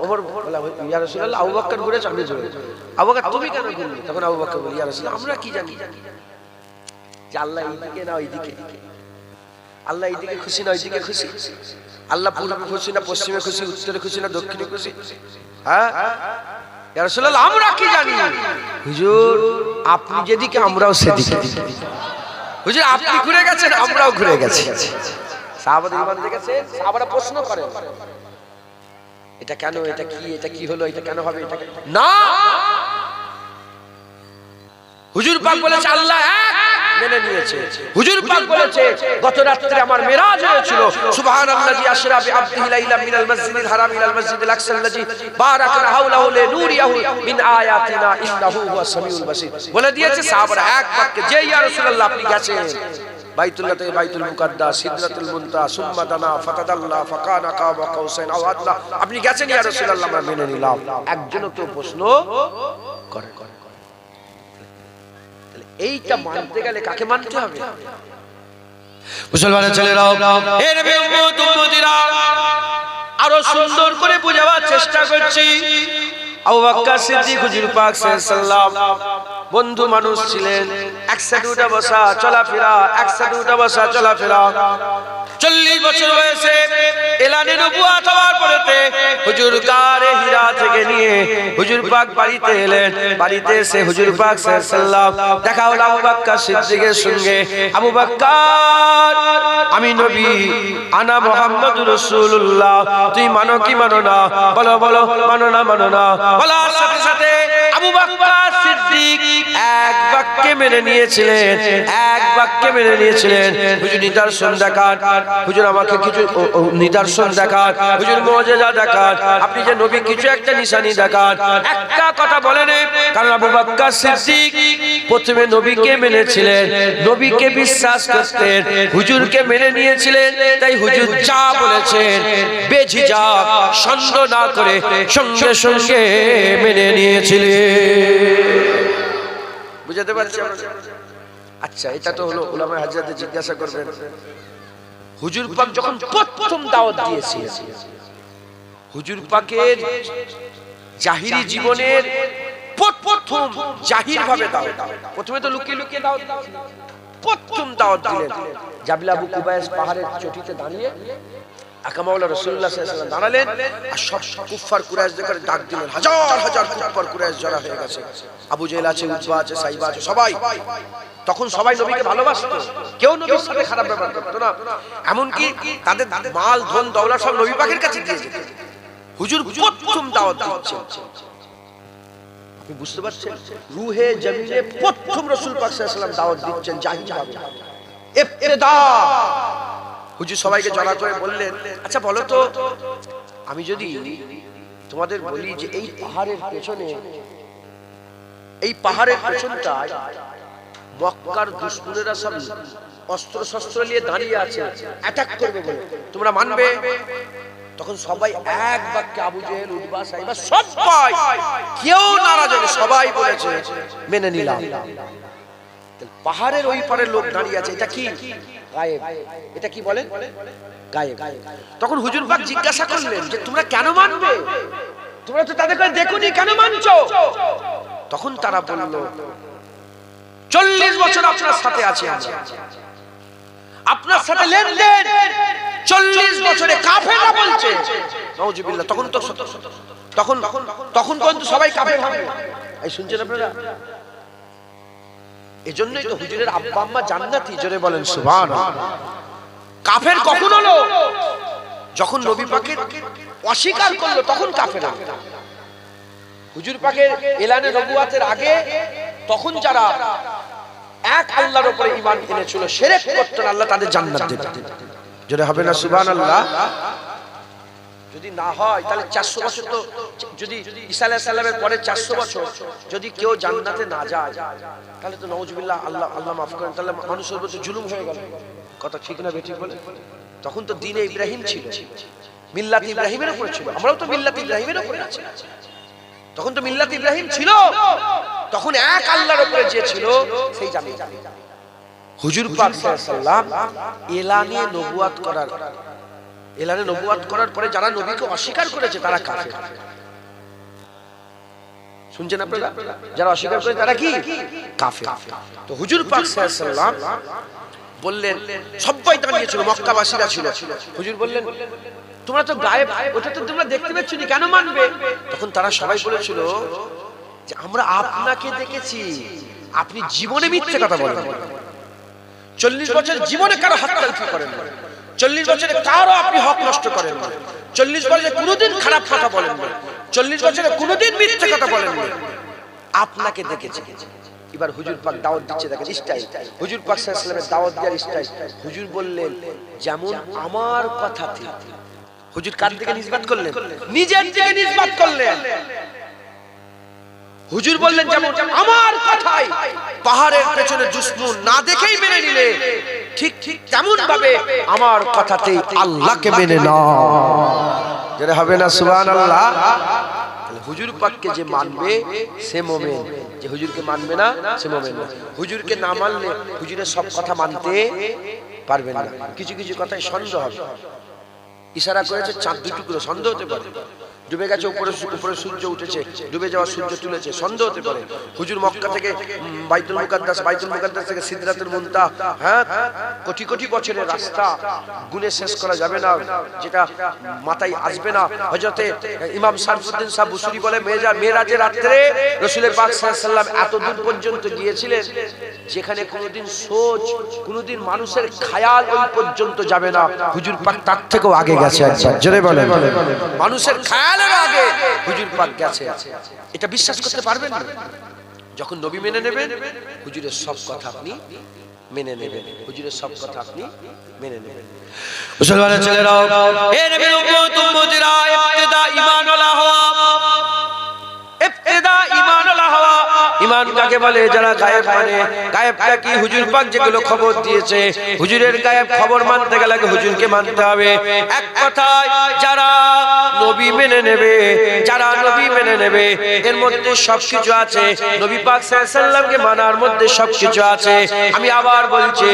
ওমর বলে ইয়া রাসূলুল্লাহ, আবু বকর ঘুরেছে, আমি ঘুরে গেলাম। আবু বকর তুমি কেন ঘুরলে? তখন আবু বকর বলে ইয়া রাসূলুল্লাহ, আমরা কি জানি যে আল্লাহ এইদিকে না ওইদিকে, আল্লাহ এইদিকে খুশি না ওইদিকে খুশি, আল্লাহ পূর্বে খুশি না পশ্চিমে খুশি, উত্তরে খুশি না দক্ষিণে খুশি। হ্যাঁ ইয়া রাসূলুল্লাহ, আমরা কি জানি? হুজুর আপনি যেদিকে আমরাও সেদিকে। হুজুর আপনি ঘুরে গেছেন, আমরাও ঘুরে গেছি। সাহাবাদের ঈমান দেখেছে, সাহাবারা প্রশ্ন করে, এটা কেন, এটা কি হলো, এটা কেন হবে, এটা না। হুজুর পাক বলেছে আল্লাহ এক, মেনে নিয়েছে। হুজুর পাক বলেছে গত রাত্রে আমার মেরাজ হয়েছিল, সুবহানাল্লাযী আসরা বিআবদিহি লাইলাম মিনাল মাসজিদিল হারাম ইলাল মাসজিদিল আকসা আল্লাযী বারাকনা হাওলাহু লিনুরিয়াহু মিন আয়াতিনা ইন্নাহু হুয়াস সামিউল বাসীর। বলে দিয়েছে সাহাবারা এক বাক্যে, যে ইয়া রাসূলুল্লাহ আপনি গেছেন বাইতুল্লাহ থেকে বাইতুল মুকাদ্দাস সিদরাতুল মুনতাহা সুম্মা দানা ফাতাদাল্লা ফাকানা কাবা কাউসাইন আও আদনা, আপনি গেছেন ইয়া রাসূলুল্লাহ, আমরা মেনে নিলাম। একজনও তো প্রশ্ন করে। এইটা মানতে গেলে কাকে মানতে হবে? মুসলমানের ছেলেরাও, হে নবী উম্মত উম্মতিরা, আরো সুন্দর করে বোঝাবার চেষ্টা করছি। আবু বকর সিদ্দিক হুজুর পাক সাল্লাল্লাহু আলাইহি ওয়াসাল্লাম বন্ধু মানুষ ছিলেন, একসাথে উঠা বসা চলাফেরা, একসাথে উঠা বসা চলাফেরা। 40 বছর বয়সে এলানে নবুয়ত হওয়ার পরেতে হুজুর গারে হিরা থেকে নিয়ে হুজুর পাক বাড়িতে এলেন। বাড়িতে এসে হুজুর পাক সাল্লাল্লাহু আলাইহি ওয়াসাল্লাম দেখা হলো আবু বকর সিদ্দিকের সঙ্গে। আবু বকর, আমি নবী, আনা মুহাম্মাদুর রাসূলুল্লাহ, তুই মানো কি মানো না? বলো বলো, মানো না মানো না? বলার সাথে সাথে আবু বকর সিদ্দিক এক বাক্যে মেনে নিয়েছিলেন, এক বাক্যে মেনে নিয়েছিলেন। হুজুর নিদর্শন দেখান, হুজুর আমাকে কিছু নিদর্শন দেখান, হুজুর মুজিজা দেখান, আপনি যে নবী কিছু একটা নিশানি দেখান। একটা কথা বলেন, কারণ আবু বকর সিদ্দিক প্রথমে নবীকে মেনেছিলেন, নবীকে বিশ্বাস করতেন, হুজুরকে মেনে নিয়েছিলেন। তাই হুজুর যা বলেছেন বেঝিঝক সন্দেহ না করে সঙ্গে সঙ্গে মেনে নিয়েছিলেন। বুঝতে পারছেন? আচ্ছা, এটা তো হলো উলামায়ে হাজরাতে জিজ্ঞাসা করবেন, হুজুর পাক যখন প্রথম দাওয়াত দিয়েছিলেন, হুজুর পাকের জাহিরি জীবনের প্রথম জাহির ভাবে দাওয়াত, প্রথমে তো লুকিয়ে লুকিয়ে দাওয়াত, প্রথম দাওয়াত দিলেন জাবিল আবু কুবাইস পাহাড়ের চটিতে দাঁড়িয়ে আকামাউলা রাসূলুল্লাহ সাল্লাল্লাহু আলাইহি ওয়াসাল্লাম দাঁড়ালেন আর সব কুফার কুরাইশদের ডাক দিলেন। হাজার হাজার কুফার কুরাইশ জড়ো হয়ে গেছে, আবু জেহেল আছে, উতবা আছে, সাইবা আছে, সবাই। তখন সবাই নবীকে ভালোবাসতো, কেউ নবীর সাথে খারাপ ব্যবহার করতো না। এমনকি তাদের মাল ধন দৌলত সব নবী পাকের কাছে দিয়ে যেত। হুজুর প্রথম দাওয়াত দিচ্ছেন, আপনি বুঝতে পারছেন? রুহে জমিনে প্রথম রাসূল পাক সাল্লাল্লাহু আলাইহি ওয়াসাল্লাম দাওয়াত দিচ্ছেন জাহিরভাবে, ইবতিদা। হুজুর সবাইকে জড়া করে বললেন, আচ্ছা বলো তো, আমি যদি তোমাদের বলি যে এই পাহাড়ের পেছনে, এই পাহাড়ের পেছনটায় মক্কার দুশমনেরা সব অস্ত্র শস্ত্র নিয়ে দাঁড়িয়ে আছে, অ্যাটাক করবে বলে, তোমরা মানবে? তখন সবাই এক বাক্যে, আবু জেহেল, উতবা, সাইবা সবাই, কেউ নারাজ হয়নি, সবাই বলেছে মেনে নিলাম। পাহাড়ের ওই পারে লোক দাঁড়িয়ে আছে, এটা কি? গায়েব। এটা কি বলেন? গায়েব। তখন হুজুর পাক জিজ্ঞাসা করলেন যে তোমরা কেন মানবে? তোমরা তো তাদেরকে দেখোনি, কেন মানছো? তখন তারা বলল, 40 বছর আপনার সাথে আছি আমরা, আপনার সাথে লেনদেন 40 বছরে কাফেররা বলছে নাউজুবিল্লাহ। তখন কিন্তু সবাই কাফের হবে। এই শুনছেন আপনারা? এজন্যই তো হুজুরের আব্বা আম্মা জান্নাতি, জোরে বলেন সুবহানাল্লাহ। কাফের কখন হলো? যখন নবী পাকের অস্বীকার করলো, তখন কাফের হলো। হুজুর পাকের এলানে নবুয়াতের আগে তখন যারা এক আল্লাহর উপরে ঈমান এনেছিল, শিরক করত না, আল্লাহ তাদের জান্নাত দিবেন। জোরে হবে না সুবহানাল্লাহ? যদি না হয় তাহলে 400 বছর, তো যদি ঈসা আলাইহিস সালামের পরে 400 বছর যদি কেউ জান্নাতে না যায়, তাহলে তো নাউজুবিল্লাহ, আল্লাহ মাফ করেন, তাহলে মানুষের উপর জুলুম হয়ে গেল। কথা ঠিক না বেঠিক বলে? তখন তো দ্বীনে ইব্রাহিম ছিল, মিল্লাত ইব্রাহিমের উপর ছিল, আমরাও তো মিল্লাত ইব্রাহিমের উপর আছি। তখন তো মিল্লাত ইব্রাহিম ছিল, তখন এক আল্লাহর উপরে যে ছিল সেই জান্নাত। হুজুর পাক সাল্লাল্লাহু আলাইহি ওয়াসাল্লাম এলানে নবুয়াত করার পরে যারা নবীকে অস্বীকার করেছে তারা কাফের। শুনছেন আপনারা? যারা অস্বীকার করে তারা কি? কাফের। তো হুজুর পাক সাল্লাল্লাহু আলাইহি ওয়াসাল্লাম বললেন, সবাই দাঁড়িয়েছিল, মক্কাবাসীরা ছিল। হুজুর বললেন, তোমরা তো গায়েব, ওটা তো তোমরা দেখতে পাচ্ছ না, কেন মানবে? তখন তারা সবাই বলেছিল যে আমরা আপনাকে দেখেছি, আপনি জীবনে মিথ্যে কথা বলেন, 40 বছর জীবনে কারো হাত তালফি করেন না, 40 বছরে কারো আপনি হক নষ্ট করেন না, 40 বছরে কোনোদিন খারাপ কথা বলেন না, 40 বছরে কোনোদিন মিথ্যে কথা বলেন না। আপনাকে দেখেছে। এবার হুজুর পাক দাওয়াত দিচ্ছে, দেখেন স্টাইল, হুজুর পাক সাল্লাল্লাহু আলাইহি ওয়াসাল্লামের দাওয়াত দেওয়ার স্টাইল। হুজুর বললেন যেমন আমার কথাতে, হুজুর কার দিকে নিসবত করলেন? নিজের দিকে নিসবত করলেন। হুজুর বললেন যেমন আমার কথাই পাহাড়ের পেছনে দুশমন না দেখেই মেনে নিলে, ঠিক ঠিক তেমন ভাবে আমার কথাতে আল্লাহকে মেনে নাও। যেটা হবে না সুবহানাল্লাহ। হুজুর পাককে যে মানবে সে মুমিন, যে হুজুরকে মানবে না সে মুমিন না। হুজুরকে না মানলে হুজুরের সব কথা মানতে পারবেন না। কিছু কিছু কথায় সন্দেহ হবে। ইশারা করেছে চাঁদ দুই টুকরো, সন্দেহ হতে পারে। ডুবে গেছে, উপরে সূর্য উঠেছে, ডুবে যাওয়া সূর্য তুলেছে, সন্দেহ হতে পারে। হুজুর মক্কা থেকে বাইতুল মুকাদ্দাস থেকে সিদরাতুল মুনতাহা, হ্যাঁ, কোটি কোটি বছরের রাস্তা গুনে শেষ করা যাবে না, যেটা মাথায় আসবে না। হযরতে ইমাম শারফুদ্দিন সাহেব বুসরি বলে মেরাজের রাতে রাসূল পাক সাল্লাল্লাহু আলাইহি ওয়াসাল্লাম এত দূর পর্যন্ত গিয়েছিলেন যেখানে কোনোদিন সোচ, কোনোদিন মানুষের খায়াল ওই পর্যন্ত যাবে না। হুজুর পাক তার থেকেও আগে গেছে। একবার জোরে বলেন, মানুষের খায়াল আগে হুজুর পাক গেছে। এটা বিশ্বাস করতে পারবেন না? যখন নবী মেনে নেবেন, হুজুরের সব কথা আপনি মেনে নেবেন, হুজুরের সব কথা আপনি মেনে নেবেন। মুসলমানের ছেলেরা, হে নবীর উম্মত উম্মতিরা, ইবতিদা ঈমানুল্লাহ হওয়া, ইবতিদা ঈমানুল্লাহ হওয়া। ঈমান কাকে বলে? যারা গায়েব মানে। গায়েবটা কি? হুজুর পাক যেগুলো খবর দিয়েছে, হুজুরের গায়েব খবর মানতে গেলে হুজুরকে মানতে হবে। এক কথায় যারা নবী মেনে নেবে, যারা নবী মেনে নেবে, এর মধ্যে সবকিছু আছে। নবী পাক সাল্লাল্লাহু আলাইহি ওয়াসাল্লামকে মানার মধ্যে সবকিছু আছে। আমি আবার বলছি,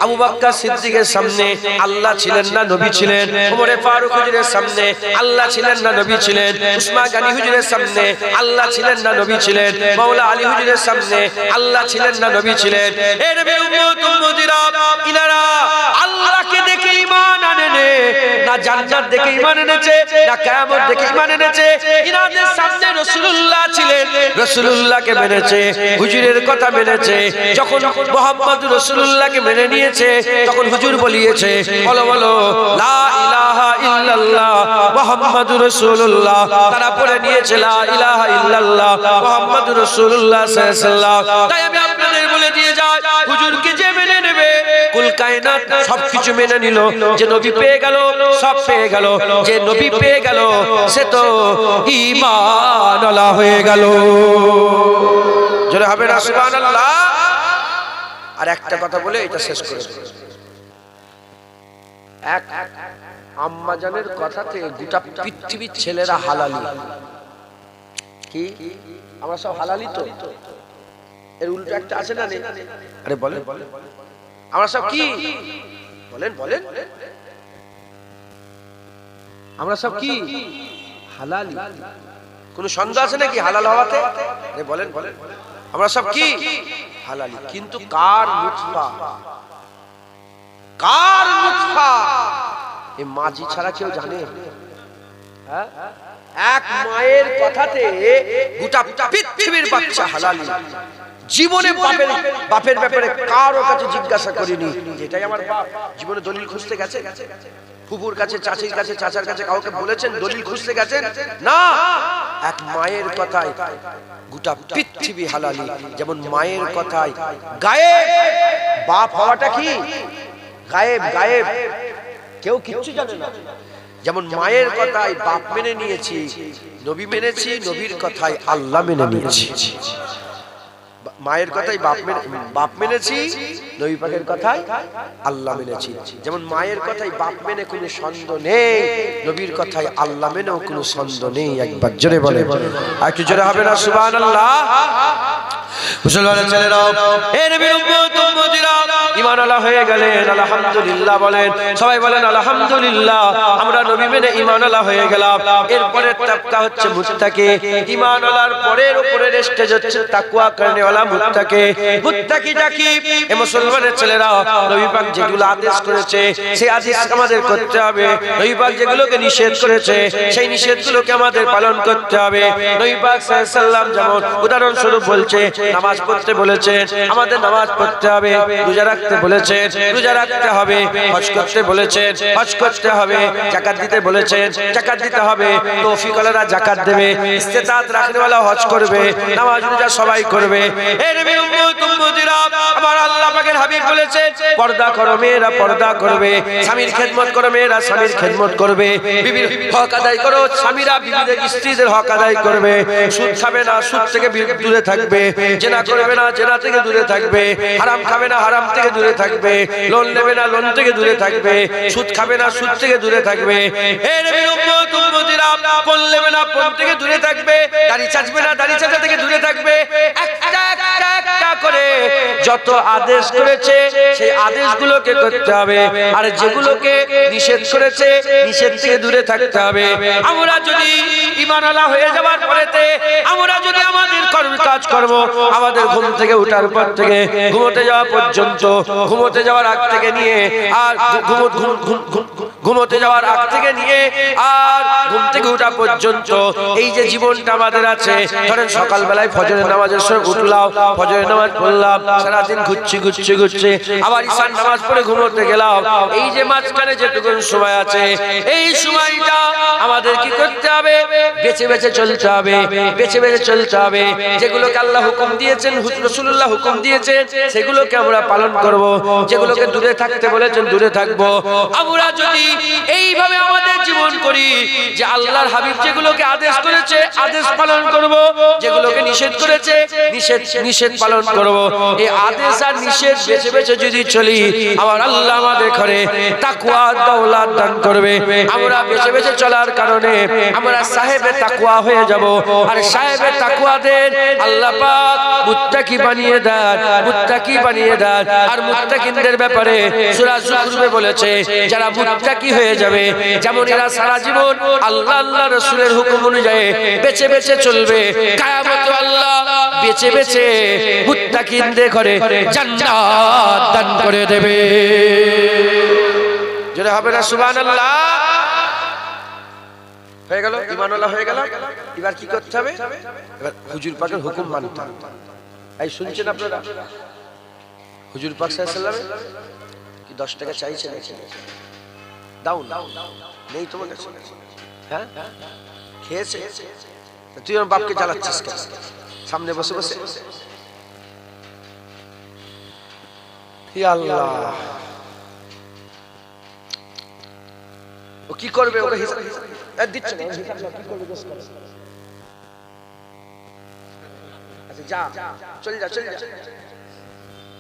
আবু বকর সিদ্দিকের সামনে আল্লাহ ছিলেন না নবী ছিলেন? ওমরে ফারুক হুজুরের সামনে আল্লাহ ছিলেন না নবী ছিলেন? উসমান গনি হুজুরের সামনে আল্লাহ ছিলেন না নবী ছিলেন? মাওলা আলী হুজুরের সামনে আল্লাহ ছিলেন না নবী ছিলেন? এ নবীর উম্মত উম্মতিরা, ইনারা আল্লাহকে দেখে ঈমান আনেনে না, জান্নাত দেখে ঈমান এনেছে না, কিয়ামত দেখে ঈমান এনেছে? ইনাদের সামনে রাসূলুল্লাহ ছিলেন, রাসূলুল্লাহকে মেনেছে, হুজুরের কথা মেনেছে। যখন মুহাম্মদ রাসূলুল্লাহকে মেনে নিয়েছে, তখন হুজুর বলিয়েছে, বলো বলো লা ইলাহা ইল্লাল্লাহ মুহাম্মাদুর রাসূলুল্লাহ। তারা পড়ে নিয়েছে লা ইলাহা ইল্লাল্লাহ মুহাম্মাদুর রাসূলুল্লাহ সাল্লাল্লাহু আলাইহি ওয়াসাল্লাম। তাই আমি আপনাদের বলে দিয়ে যাই, হুজুরকে যে মেনে নেবে, কুল কায়নাত সবকিছু মেনে নিল। যে নবী পেয়ে গেল, সব পেয়ে গেল। যে নবী পেয়ে গেল, সে তো ঈমানওয়ালা হয়ে গেল। জোরে হবে না সুবহানাল্লাহ। আর একটা কথা বলে এটা শেষ করে দেব। এক আম্মা জানের কথাতে গোটা পৃথিবীর ছেলেরা হালালি। কি আমরা সব হালালি তো? এর উল্টো একটা আছে না? আরে বলেন, আমরা সব কি বলেন বলেন? আমরা সব কি হালালি? কোন সন্দেহ আছে নাকি হালাল হওয়াতে? আরে বলেন বলেন, আমরা সব কি হালালি। কিন্তু কার লুৎফা, কার লুৎফা এই মাঝি ছাড়া কেউ জানে? হ্যাঁ, এক মায়ের কথাতে গোটা পৃথিবীর বাচ্চা হালালি। জীবনে বাপের ব্যাপারে কারো কাছে জিজ্ঞাসা করিনি, এটাই আমার বাপ। জীবনে দলিল খুঁজতে গেছে? ফুপুর কাছে, চাচির কাছে, চাচার কাছে কাউকে বলেছেন দলিল খুঁজতে গেছেন? না, এক মায়ের কথায় গোটা পৃথিবী হালালি। যেমন মায়ের কথায় গায়েব, বাপ হওয়াটা কি গায়েব, গায়েব, কেউ কিচ্ছু জানে না। যেমন মায়ের কথায় বাপ মেনে নিয়েছি, নবী মেনেছি, নবীর কথায় আল্লাহ মেনে নিয়েছি। মায়ের কথাই বাপ মেনেছি, নবী পাকের কথাই আল্লাহ মেনেছি। যেমন মায়ের কথাই বাপ মেনে কোনো সন্দেহ নেই, নবীর কথাই আল্লাহ মেনেও কোনো সন্দেহ নেই। একবার জোরে বলে, আর একটু জোরে হবে না সুবহানাল্লাহ। মুসলমানের ছেলেরা, হে নবীর উম্মত উম্মতিরা, ঈমানওয়ালা হয়ে গেলেন, আলহামদুলিল্লাহ বলেন। সবাই বলেন আলহামদুলিল্লাহ। আমরা নবী মেনে ঈমানওয়ালা হয়ে গেলাম। এরপরে তাকওয়া হচ্ছে মুত্তাকি। ঈমানওয়ালার পরের উপরে স্টেজ হচ্ছে তাকওয়া করনেওয়ালা মুত্তাকি। মুত্তাকিটা কি? এ মুসলমানের ছেলেরা, নবী পাক যেগুলো আদেশ করেছে সেই আদেশ আমাদের করতে হবে। নবী পাক যেগুলোকে নিষেধ করেছে সেই নিষেধগুলোকে আমাদের পালন করতে হবে। নবী পাক সাল্লাল্লাহু আলাইহি ওয়াসাল্লাম যেমন উদাহরণস্বরূপ বলছে, নামাজ পড়তে বলেছেন, আমাদের নামাজ পড়তে হবে। রোজা রাখতে রাখতে বলেছেন, রোজা রাখতে হবে। হজ করতে বলেছেন, হজ করতে হবে। যাকাত দিতে বলেছেন, যাকাত দিতে হবে। তৌফিক ওয়ালারা যাকাত দেবে, ইস্তেতাত রাখনেওয়ালা হজ করবে, নামাজ রোজা সবাই করবে। এ নবীর উম্মত উম্মতিরা, আমার আল্লাহ পাকের হাবিব বলেছেন, পর্দা করো মেয়েরা পর্দা করবে, স্বামীর খেদমত করো মেয়েরা স্বামীর খেদমত করবে, বিবির হক আদায় করো স্বামীরা বিবিদের স্ত্রীদের হক আদায় করবে। সুদ খাবে না, সুদ থেকে দূরে থাকবে। জেনা করবে না, জেনা থেকে দূরে থাকবে। হারাম খাবে না, হারাম থেকে দূরে থাকবে। লোন নেবে না, লোন থেকে দূরে থাকবে। সুদ খাবে না, সুদ থেকে দূরে থাকবে। হে নবীর উম্মত উম্মতিরা, পণ নেবে না, পণ থেকে দূরে থাকবে। দাড়ি চাচবে না, দাড়ি চাচা থেকে দূরে থাকবে। একটা একটা একটা করে যত আদেশ করেছে সেই আদেশগুলোকে করতে হবে, আর যেগুলোকে নিষেধ করেছে নিষেধ থেকে দূরে থাকতে হবে। আমরা যদি ঈমানওয়ালা হয়ে যাওয়ার পরেতে আমরা যদি আমাদের কাজ করব, আমাদের ঘুম থেকে ওঠার পর থেকে ঘুমোতে যাওয়া পর্যন্ত, ঘুমোতে যাওয়ার আগ থেকে নিয়ে আর ঘুমোতে যাওয়ার আগ থেকে নিয়ে আর ঘুম থেকে ওঠা পর্যন্ত এই যে জীবনটা আমাদের আছে, ধরেন সকালবেলায় ফজরের নামাজের সময় উঠলাম, ফজরের নামাজ পড়লাম, সারাদিন ঘুরছি, আবার ঈশার নামাজ পড়ে ঘুমোতে গেলাম। এই যে মাঝখানে যেটুকু সময় আছে, এই সময়টা আমাদের কি করতে হবে? বেছে বেছে চলতে হবে, বেছে বেছে চলতে হবে। যেগুলোকে আল্লাহ হুকুম দিয়েছেন, রাসূলুল্লাহ হুকুম দিয়েছেন, সেগুলোকে আমরা পালন করব। যেগুলোকে দূরে থাকতে বলেছেন দূরে থাকব। আমরা যদি এইভাবে আমাদের জীবন করি যে আল্লাহর হাবিব যেগুলোকে আদেশ করেছে আদেশ পালন করব, যেগুলোকে নিষেধ করেছে নিষেধ পালন করব। এই আদেশ আর নিষেধ বেছে বেছে যদি চলি, আমার আল্লাহ আমাদের ঘরে তাকওয়া দৌলত দান করবে। আমরা বেছে বেছে চলার কারণে আমরা সাহেবে তাকওয়া হয়ে যাব। আর সাহেবে তাকওয়াদের আল্লাহ পাক মুত্তাকি বানিয়ে দেন, মুত্তাকি বানিয়ে দেন। আর মুত্তাকিনদের ব্যাপারে সূরা যুখরুফে বলেছে, যারা মুত্তাকি হয়ে যাবে, যেমন এরা সারা জীবন আল্লাহ আল্লাহ রাসূলের হুকুম অনুযায়ী বেছে বেছে চলবে, কিয়ামতে আল্লাহ বেছে বেছে মুত্তাকিনদের ঘরে জান্নাত দান করে দেবে। জোরে হবে না সুবহানাল্লাহ? হয়ে গেল, ঈমানওয়ালা হয়ে গেল। এবার কি করতে হবে? এবার হুজুর পাকের হুকুম মানতে হবে। এই শুনছেন আপনারা? হুজুর পাক সাল্লাল্লাহু আলাইহি ওয়াসাল্লাম কি 10 টাকা চাইছে নাকি? দাও না, নেই তোমার কাছে? হ্যাঁ, খেয়েছে? তুই আমার বাপকে জ্বালাচ্ছিস কেন সামনে বসে বসে? ইয়া আল্লাহ, ও কি করবে? ওকে হিসাব দিচ্ছে না, হিসাব কি করবে? আচ্ছা যা, চল যা।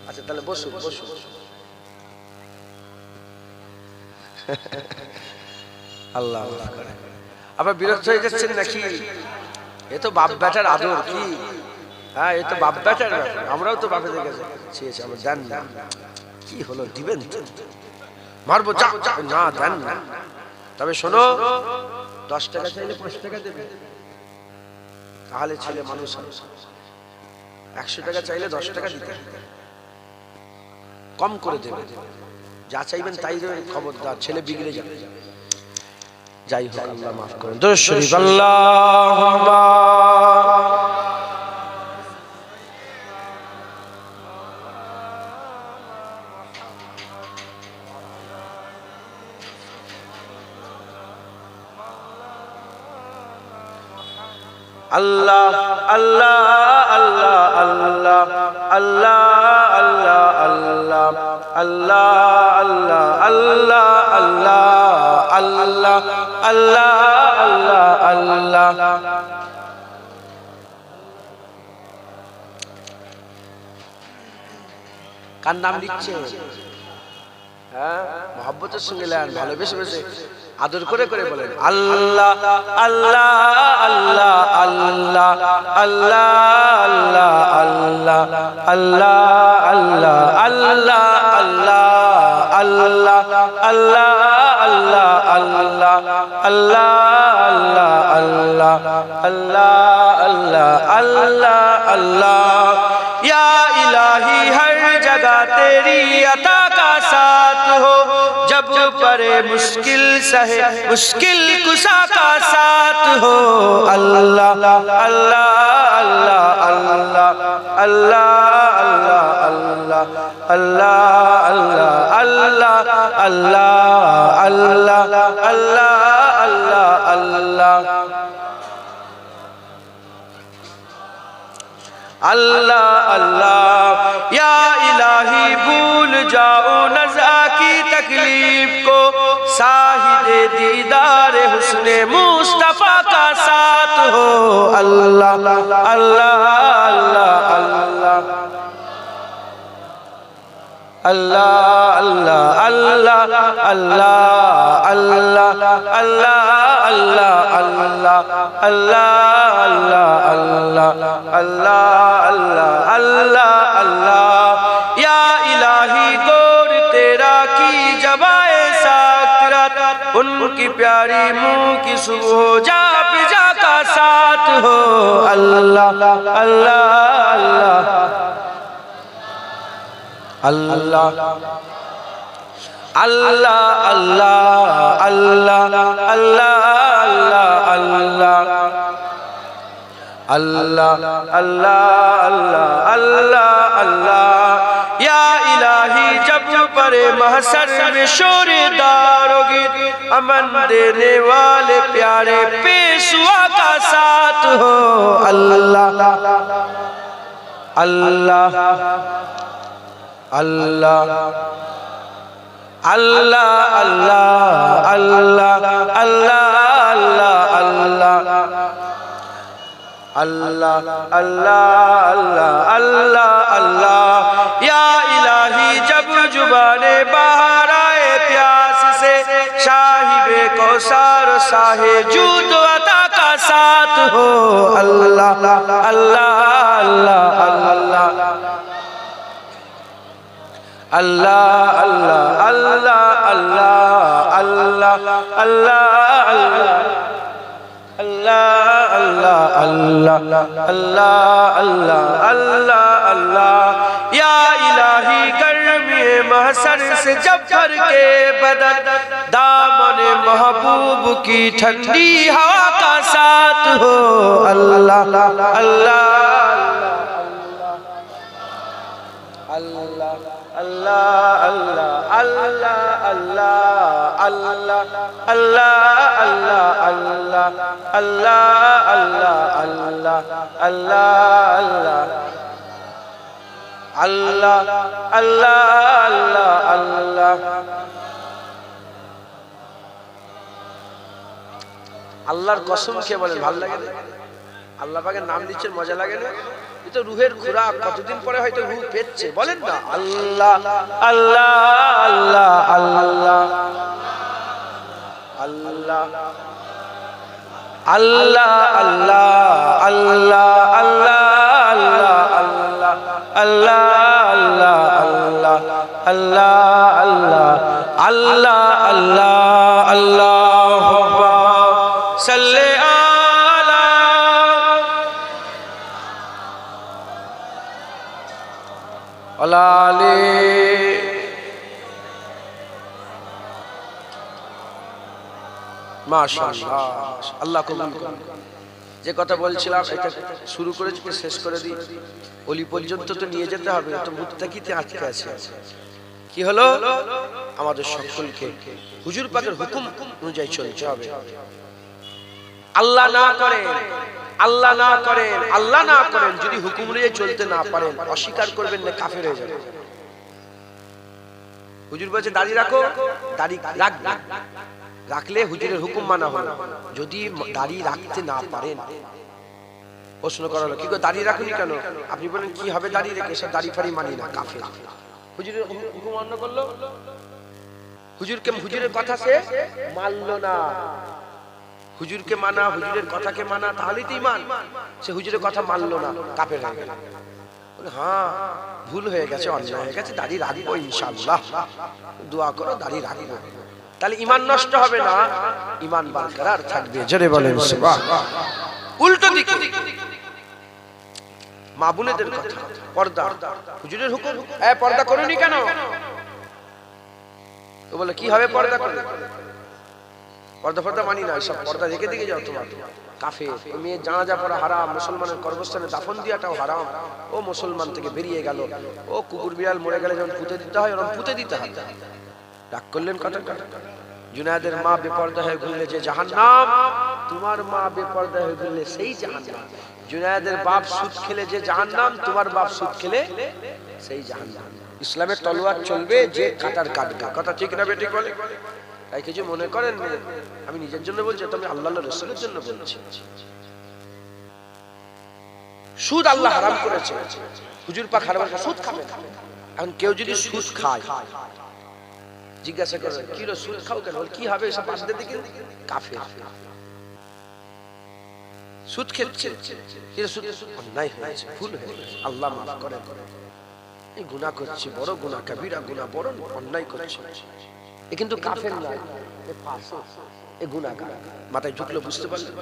আচ্ছা তাহলে বসো। আল্লাহ আবার বিরক্ত হয়ে যাচ্ছেন নাকি? এ তো বাপ বেটার আদর কি? হ্যাঁ, এ তো বাপ বেটার, আমরাও তো বাপেদের কাছে চেয়েছি, আমরা দেন না। কি হলো, দিবেন তো? মারবো যা না, দেন না। তবে শোনো, 10 টাকা চাইলে 5 টাকা দেবে, তাহলে ছেলে মানুষ। 100 টাকা চাইলে 10 টাকা দিতে কম করে দেবে। যা চাইবেন তাই দেবেন, খবরদার ছেলে বিগড়ে যাবে। যাই হোক, আল্লাহ মাফ করুন। দরুদ শরীফ। আল্লাহুম্মা আল্লাহ আল্লাহ আল্লাহ আল্লাহ আল্লাহ আল্লাহ আল্লাহ আল্লাহ আল্লাহ আল্লাহ আল্লাহ আল্লাহ আল্লাহ আল্লাহ। কার নাম লিখছে? হ্যাঁ, মহব্বতের সঙ্গে লেন, ভালোবেসে বেসে আদর করে করে বলেন আল্লাহ আল্লাহ আল্লাহ আল্লাহ আল্লাহ আল্লাহ আল্লাহ আল্লাহ আল্লাহ আল্লাহ আল্লাহ আল্লাহ আল্লাহ আল্লাহ আল্লাহ আল্লাহ আল্লাহ আল্লাহ আল্লাহ। या इलाही हर जगह तेरी अता का साथ हो, जब परे मुश्किल सहे मुश्किल कुशा का साथ हो। अल्लाह अल्लाह अल्लाह अल्लाह अल्लाह अल्लाह अल्लाह अल्लाह আল্লাহ আল্লাহ আল্লাহ আল্লাহ अल्लाह अल्लाह या इलाही भूल जाओ नज़ा की तकलीफ को साहिदे दीदार हुस्ने मुस्तफ़ा का साथ हो अल्लाह अल्लाह अल्लाह अल्लाह अल्लाह अल्लाह अल्लाह अल्लाह अल्लाह अल्लाह अल्लाह अल्लाह अल्लाह अल्लाह अल्लाह अल्लाह अल्लाह या इलाही गौर तेरा की जबाए साकरत उनकी प्यारी मुँह की सुबह जा पिजा का साथ हो अल्लाह अल्लाह अल्लाह अल्लाह अल्लाह अल्लाह अल्लाह अल्लाह अल्लाह अल्लाह अल्लाह अल्लाह अल्लाह या इलाही जब परे महशर में शोरेदार होगी अमन देने वाले प्यारे पेशवा का साथ हो अल्लाह अल्लाह अल्लाह अल्लाह अल्लाह अल्लाह अल्लाह अल्लाह अल्लाह अल्लाह अल्लाह अल्लाह या इलाही जब जुबाने बाहर आए प्यास से साहिबे कौसर साहे जूद अता का साथ हो अल्लाह अल्लाह अल्लाह अल्लाह अल्लाह अल्लाह अल्लाह अल्लाह अल्लाह अल्लाह अल्लाह अल्लाह अल्लाह अल्लाह अल्लाह या इलाही गर्मी महशर से जब भर के बदन दामन महबूब की ठंडी हवा का साथ हो अल्लाह अल्लाह अल्लाह अल्लाह अल्लाह अल्लाह अल्लाह अल्लाह अल्लाह अल्लाह अल्लाह अल्लाह अल्लाह अल्लाह अल्लाह अल्लाह अल्लाह আল্লাহর কসম খেয়ে বলেন ভালো লাগে না? আল্লাহ পাকের নাম দিচ্ছেন মজা লাগে না? এটা রুহের খুরাক, কতদিন পরে হয়তো রূহ পেচ্ছে, বলেন না আল্লাহ আল্লাহ আল্লাহ আল্লাহ আল্লাহ আল্লাহ আল্লাহ আল্লাহ আল্লাহ আল্লাহ আল্লাহ আল্লাহ আল্লাহ আল্লাহ আল্লাহ আল্লাহ সাল্লি আলা আলালি মাশাআল্লাহ আল্লাহ কবুল করুন। যে কথা বলছিলাম এটা শুরু করেছি শেষ করে দিই, ওলি পর্যন্ত তো নিয়ে যেতে হবে, তো মুত্তাকিতে আটকে আছে। কি হলো? আমাদের সকলকে হুজুর পাকের হুকুম অনুযায়ী চলতে হবে। আল্লাহ না করেন, আল্লাহ না করেন, আল্লাহ না করেন, যদি হুকুম অনুযায়ী চলতে না পারেন অস্বীকার করবেন না, কাফের হয়ে যাবেন। হুজুর বলছে দাড়ি রাখো, দাড়ি রাখবে, রাখলে হুজুরের হুকুম মানা হলো। যদি দাড়ি রাখতে না পারেন, প্রশ্ন করা হলো কি গো দাড়ি রাখুনি কেন? আপনি বলেন কি হবে দাড়ি রেখে, সব দাড়ি ফাড়ি মানি না, কাফের। হুজুরের হুকুম অমান্য করলো, হুজুরের কথা সে মানলো না। হুজুরকে মানা, হুজুরের কথাকে মানা, তাহলেই তো ঈমান। সে হুজুরের কথা মানলো না, কাফের হয়ে গেল। হ্যাঁ ভুল হয়ে গেছে, অন্যায় হয়ে গেছে, দাড়ি রাখবো ইনশাআল্লাহ, দোয়া করো দাড়ি রাখবো, তাহলে ঈমান নষ্ট হবে না, ঈমান বরকরার থাকবে। জোরে বলেন সুবহানাল্লাহ। উল্টো দিকে মা বোনেদের কথা, পর্দা, হুজুরের হুকুম, পর্দা করোনি কেন? তো বলে কি হবে পর্দা করলে? পর্দা ফর্দা মানি না, সব পর্দা রেখে দিকে যাও, তোমার কাফের। মেয়ে জানাজা পড়া হারাম, মুসলমানের কর্মস্থানে দাফন দিয়াটাও হারাম। ও মুসলমান থেকে বেরিয়ে গেল, ও কুকুর বিড়াল মরে গেলে যেমন পুঁতে দিতে হয় ওরকম পুঁতে দিতে হয়, রাগ করলেন কথা। জুনায়েদের মা বেপরদা হয়ে ঘুরলে যে জাহান্নাম, তোমার মা বেপরদা হয়ে ঘুরলে সেই জাহান্নাম। জুনায়েদের বাপ সুদ খেলে যে জাহান্নাম, তোমার বাপ সুদ খেলে সেই জাহান্নাম। ইসলামের তলোয়ার চলবে যে কাটার কাটবে। কথা ঠিক না বেঠিক বলে? তাই কিছু মনে করেন আমি নিজের জন্য বলছি, তুমি আল্লাহর রাসূলের জন্য বলছি। সুদ আল্লাহ হারাম করেছে, হুজুর পাক হারাম করেছে, সুদ খাবে। এখন কেউ যদি সুদ খায়, জিজ্ঞাসা করে কি রে সুদ খাও কেন? কি হবে এসব বাদ দিয়ে দিকে কাফের। সুদ খেচ্ছে, কি রে সুদ অন্যায় হয়েছে, ভুল হয়েছে, আল্লাহ মাফ করেন। এই গুনাহ করছে, বড় গুনাহ, কবিরা গুনাহ, বড় অন্যায় করছে। এ কিন্তু কাফের না, এ ফাসিক, এ গুনাহগার। মাথায় ঢুকলো, বুঝতে পারলেন?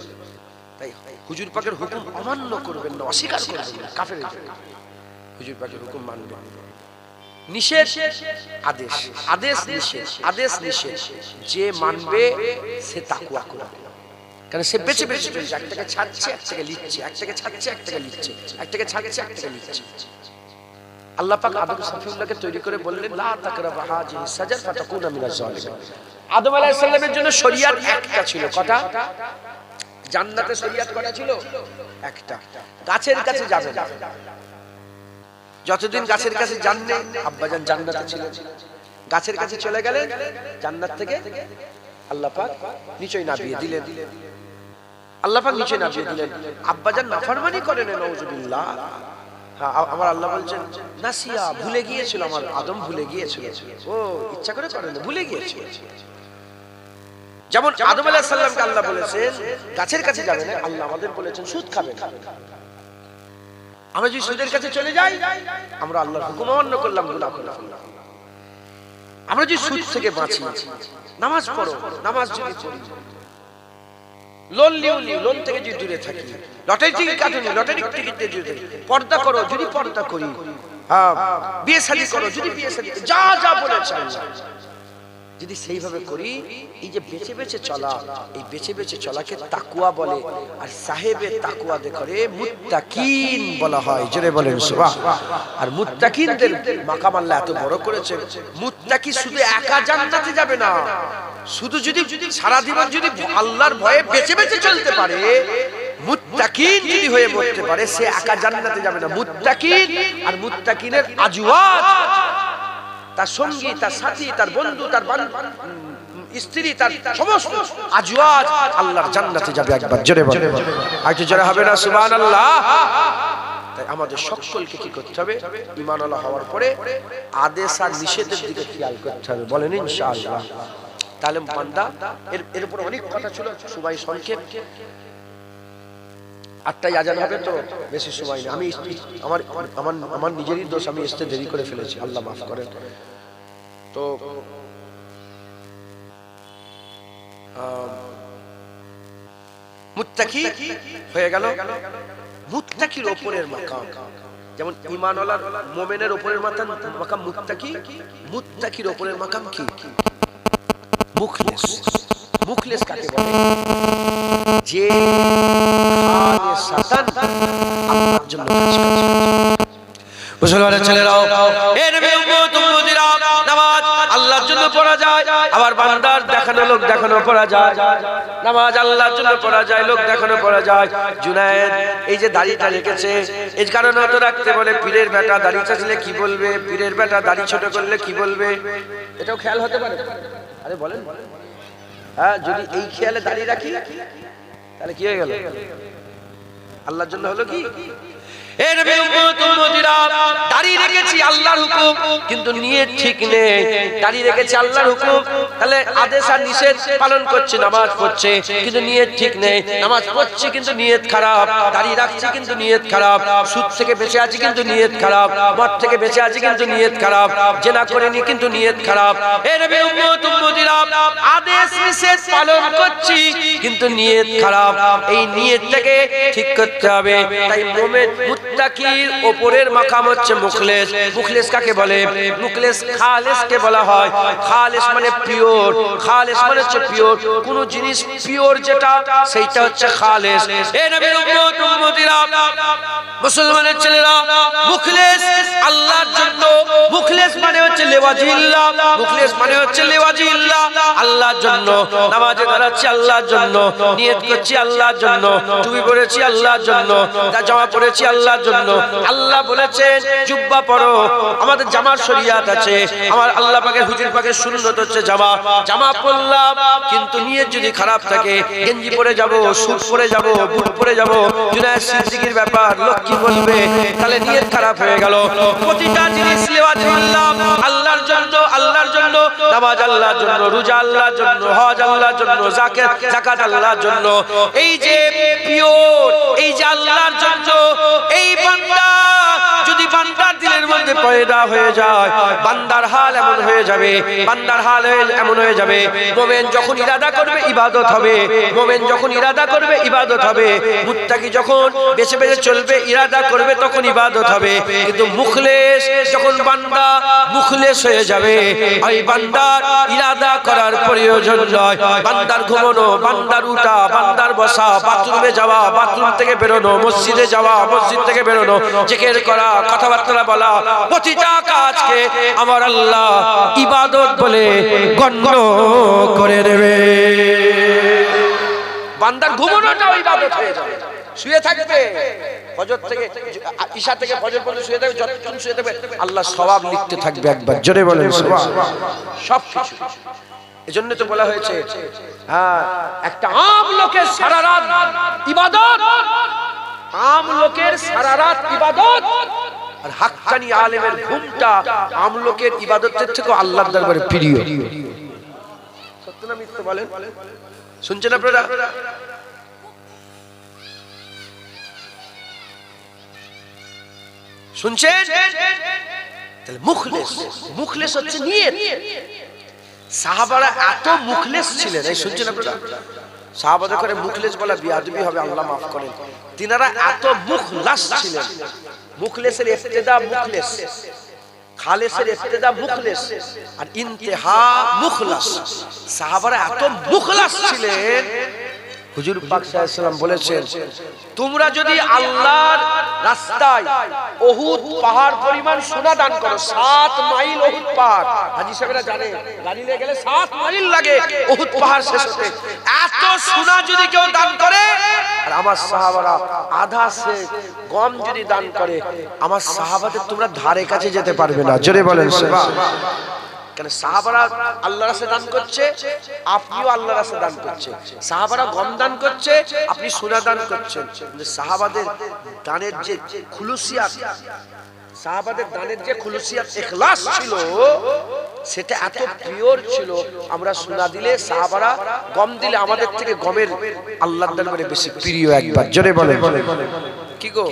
তাই হুজুর পাকের হুকুম অমান্য করবেন না, অস্বীকার করবেন না, কাফের হয়ে যাবেন। হুজুর পাকের হুকুম মানবেন। নিষেধ আদেশ, আদেশ নিষেধ, আদেশ নিষেধ যে মানবে সে তাকওয়া করবে। কারণ সে বেঁচে বেঁচে চলছে, একটাকে ছাড়ছে একটাকে লিখছে, একটাকে ছাড়ছে একটাকে লিখছে, একটাকে ছাড়ছে একটাকে লিখছে। আল্লাহ পাক আদম সফিউল্লাহকে তৈরি করে বললেন লা তাকরাবু হাযিহি সাজার ফাতাকুনা মিনাজ জালিমিন। আদম আলাইহিস সালামের জন্য শরীয়ত একটা ছিল, কটা? জান্নাতে শরীয়ত কটা ছিল? একটা। গাছের কাছে যাবে না, যতদিন গাছের কাছে জাননে আব্বাজান জান্নাতে ছিলেন, গাছের কাছে চলে গেলেন, জান্নাত থেকে আল্লাহ পাক নিচয় নামিয়ে দিলেন। আল্লাহ পাক নিচয় নামিয়ে দিলেন। আব্বাজান নাফরমানি করেন, নাউজুবিল্লাহ। হ্যাঁ, আমার আল্লাহ বলছেন নাসিয়া, ভুলে গিয়েছিল, আমার আদম ভুলে গিয়েছিল। ও ইচ্ছা করে করেন, ভুলে গিয়েছিল। যেমন আদম আলাইহিস সালামকে আল্লাহ বলেছেন গাছের কাছে যাবে না, আল্লাহ আমাদের বলেছেন সুদ খাবে না। আমরা যদি সুদের কাছে চলে যাই, আমরা আল্লাহর হুকুম অমান্য করলাম, গুনাহ করলাম। আমরা যদি সুদ থেকে বাঁচি, নামাজ পড়ো, নামাজ যদি পড়ি, লোন লিওনি, লোন থেকে যদি দূরে থাকি, লটারি টিকিট কাটুনি, লটারি টিকিট থেকে দূরে থাকি, পর্দা করো যদি পর্দা করি, হ্যাঁ বিয়ে শাদী করো যদি বিয়ে শাদী, যা যা বলেছে যদি সেইভাবে করি, এই যে বেঁচে বেঁচে চলা, এই বেঁচে বেঁচে চলাকে তাকওয়া বলে। আর সাহেবে তাকওয়া করে মুত্তাকিন বলা হয়। জোরে বলেন সুবহান। আর মুত্তাকিনদের মাকাম আল্লাহ এত বড় করেছে। মুত্তাকি শুধু একা জান্নাতে যাবে না, শুধু যদি সারা জীবন যদি আল্লাহর ভয়ে বেঁচে বেঁচে চলতে পারে, মুত্তাকিন যদি হয়ে মরতে পারে, সে একা জান্নাতে যাবে না। মুত্তাকিন আর মুত্তাকিনের আজওয়াজ, তার সঙ্গী, তার সাথী, তার বন্ধু, তার স্ত্রী, তার সমস্ত আজওয়াজ আল্লাহর জান্নাতে যাবে। একবার জোরে বলেন, আরেকটু জোরে হবে না সুবহানাল্লাহ? তাই আমাদের সকলকে কি করতে হবে? ঈমানওয়ালা হওয়ার পরে আদেশ আর নিষেধের দিকে খেয়াল করতে হবে। বলেন ইনশাআল্লাহ। তাহলে বান্দা এর উপর অনেক কথা ছিল, সময় সংক্ষেপ। 8টায় আজান হবে, তো বেশি সময় নেই। আমি আমার নিজেরই দোষ, আমি আসতে দেরি করে ফেলেছি, আল্লাহ মাফ করেন। তো মুত্তাকি হয়ে গেল। মুত্তাকির উপরের মাকাম, যেমন ঈমানওয়ালার মুমিনের উপরের মাকাম মুত্তাকি, মুত্তাকির উপরের মাকাম কি? মুখলিস। মুখলিস কাকে বলে? যে খালিসাতান আল্লাহর জন্য কাজ করে। মুসলমানের ছেলেরাও, এ নবী উম্মত উম্মতিরা, নামাজ আল্লাহর জন্য পড়া যায়, আবার বান্দার দেখানো লোক দেখানো পড়া যায়। নামাজ আল্লাহর জন্য পড়া যায়, লোক দেখানো পড়া যায়। জুনায়েদ এই যে দাড়িটা রেখেছে, এই কারণে তো রাখতে বলে, পীরের বেটা দাড়ি চাচলে কি বলবে, পীরের বেটা দাড়ি ছোট করলে কি বলবে, এটাও খেয়াল হতে পারে। আরে বলেন, হ্যাঁ যদি এই খেয়ালে দাড়ি রাখি তাহলে কি হয়ে গেল? আল্লাহর জন্য হলো কি? এ নবী উম্মত উম্মতিরা, দাড়ি রেখেছি আল্লাহর হুকুম, কিন্তু নিয়ত ঠিক নেই। দাড়ি রেখেছি আল্লাহর হুকুম, তাহলে আদেশ আর নিষেধ পালন করছে, নামাজ পড়ছে কিন্তু নিয়ত ঠিক নেই। নামাজ পড়ছে কিন্তু নিয়ত খারাপ, দাড়ি রাখছে কিন্তু নিয়ত খারাপ, সুদ থেকে বেঁচে আছে কিন্তু নিয়ত খারাপ, মদ থেকে বেঁচে আছে কিন্তু নিয়ত খারাপ, জিনা করেনি কিন্তু নিয়ত খারাপ। এ নবী উম্মত উম্মতিরা, আদেশ নিষেধ পালন করছি কিন্তু নিয়ত খারাপ, এই নিয়তটাকে ঠিক করতে হবে। তাই মুমিন মুত্তাকির উপরের মাকাম হচ্ছে মুখলিস। মুখলিস কাকে বলে? মুখলিস খালিসকে বলা হয়। খালিস মানে পিওর, খালিস মানে হচ্ছে পিওর, কোন জিনিস পিওর যেটা সেইটা হচ্ছে খালিস। এ নবীর উম্মত উম্মতিরা, ভাইরা, মুসলমানের ছেলেরা, মুখলেস আল্লাহর জন্য, মুখলেস মানে হচ্ছে লিওয়াজিল্লাহ, মুখলেস মানে হচ্ছে লিওয়াজিল্লাহ, আল্লাহর জন্য। নামাজে দাঁড়াচ্ছি আল্লাহর জন্য, নিয়ত করছি আল্লাহর জন্য, টুপি পরেছি আল্লাহর জন্য, জামা পরেছি আল্লাহর জন্য। আল্লাহ বলেছেন জুব্বা পরো, আমাদের জামার শরিয়াত আছে, আমার আল্লাহ পাকের হুজুর পাকের সুন্নাত হচ্ছে জামা। জামা পরলাম, কিন্তু নিয়ত যদি খারাপ থাকে, গেঞ্জি পরে যাব, স্যুট পরে যাব, বুট পরে যাব, জুনায়েদ সিদ্দিকীর ব্যাপার লোক কি বলবে, তাহলে নিয়ত খারাপ হয়ে গেল। প্রতিটা জিনিস লিওয়াজিল্লাহ, আল্লাহর জন্য, আল্লাহর জন্য। নামাজ আল্লাহর জন্য, রোজা আল্লাহর জন্য, হজ আল্লাহর জন্য, যাকাত আল্লাহর জন্য। এই যে পিওর, এই যে আল্লাহর জন্য, এই বান্দা যদি বান্দার দিলের মধ্যে পয়দা হয়ে যায়, বান্দার হাল এমন হয়ে যাবে, বান্দার হাল এমন হয়ে যাবে। মুমিন যখন ইরাদা করবে ইবাদত হবে, মুমিন যখন ইরাদা করবে ইবাদত হবে, মুত্তাকি যখন বেঁচে বেঁচে চলবে ইরাদা করবে তখন ইবাদত হবে। কিন্তু মুখলেস যখন বান্দা মুখলেস হয়ে যাবে, ওই বান্দার ইরাদা করার প্রয়োজন নয়। বান্দার ঘুমানো, বান্দার উঠা, বান্দার বসা, বাথরুমে যাওয়া, বাথরুম থেকে বেরোনো, মসজিদে যাওয়া, মসজিদ থেকে বেরোনো, জিকির করা, কথাবার্তা বলা, প্রতিটা কাজকে আমার আল্লাহ ইবাদত বলে গণ্য করে নেবে। বান্দার ঘুমানোটাও ইবাদত হয়ে যাবে। শুয়ে থাকবে ফজর থেকে ঈশা থেকে ফজর পর্যন্ত শুয়ে থাকবে, যতক্ষণ শুয়ে থাকবে আল্লাহ সওয়াব লিখতে থাকবে। একবার জোরে বলেন সুবহান। সব কিছু এজন্য তো বলা হয়েছে, হ্যাঁ, একটা আম লোকের সারা রাত ইবাদত, আম লোকের সারা রাত ইবাদত, আর হাক্কানি আলেমের ঘুমটা আম লোকের ইবাদতের থেকে আল্লাহর দরবারে প্রিয়। সত্য না মিথ্যা বলেন? শুনছেন আপনারা? শুনছেন? তাহলে মুখলেস, মুখলেস হচ্ছে নিয়ত। সাহাবারা এত মুখলেস ছিলেন, এই শুনছেন আপনারা? সাহাবাদের করে মুখলেস বলা বিয়াদবি হবে, আল্লাহ মাফ করেন। তিনারা এত মুখলাস ছিলেন। মুখলেসের ইবতিদা মুখলেস, খালেসের ইবতিদা মুখলেস, আর ইন্তেহা মুখলাস। সাহাবারা এত মুখলাস ছিলেন, হুজুর পাক সাল্লাল্লাহু আলাইহি ওয়াসাল্লাম বলেছেন, তোমরা যদি আল্লাহর রাস্তায় উহুদ পাহাড় পরিমাণ সোনা দান করো, 7 মাইল উহুদ পাহাড়, হাজী সাহেবরা জানে, গাড়ি নিয়ে গেলে 7 মাইল লাগে উহুদ পাহাড় শেষ হতে। এত সোনা যদি কেউ দান করে, আর আমার সাহাবারা আধা সে গম যদি দান করে, আমার সাহাবাদের তোমরা ধারে কাছে যেতে পারবে না। জোরে বলেন সুবহানাল্লাহ। কেন সাহাবারা আল্লাহর রাস্তায় দান করছে, আপনিও আল্লাহর রাস্তায় দান করছেন। সাহাবারা গম দান করছে, আপনি সোনা দান করছেন। কিন্তু সাহাবাদের দানের যে খুলুসিয়াত, সাহাবাদের দানের যে খুলুসিয়াত, ইখলাস ছিল, সেটা এত পিওর ছিল। আমরা সোনা দিলে, সাহাবারা গম দিলে, আমাদের থেকে গমের আল্লাহর দরবারে বেশি প্রিয়। একবার জোরে বলেন। কি গো,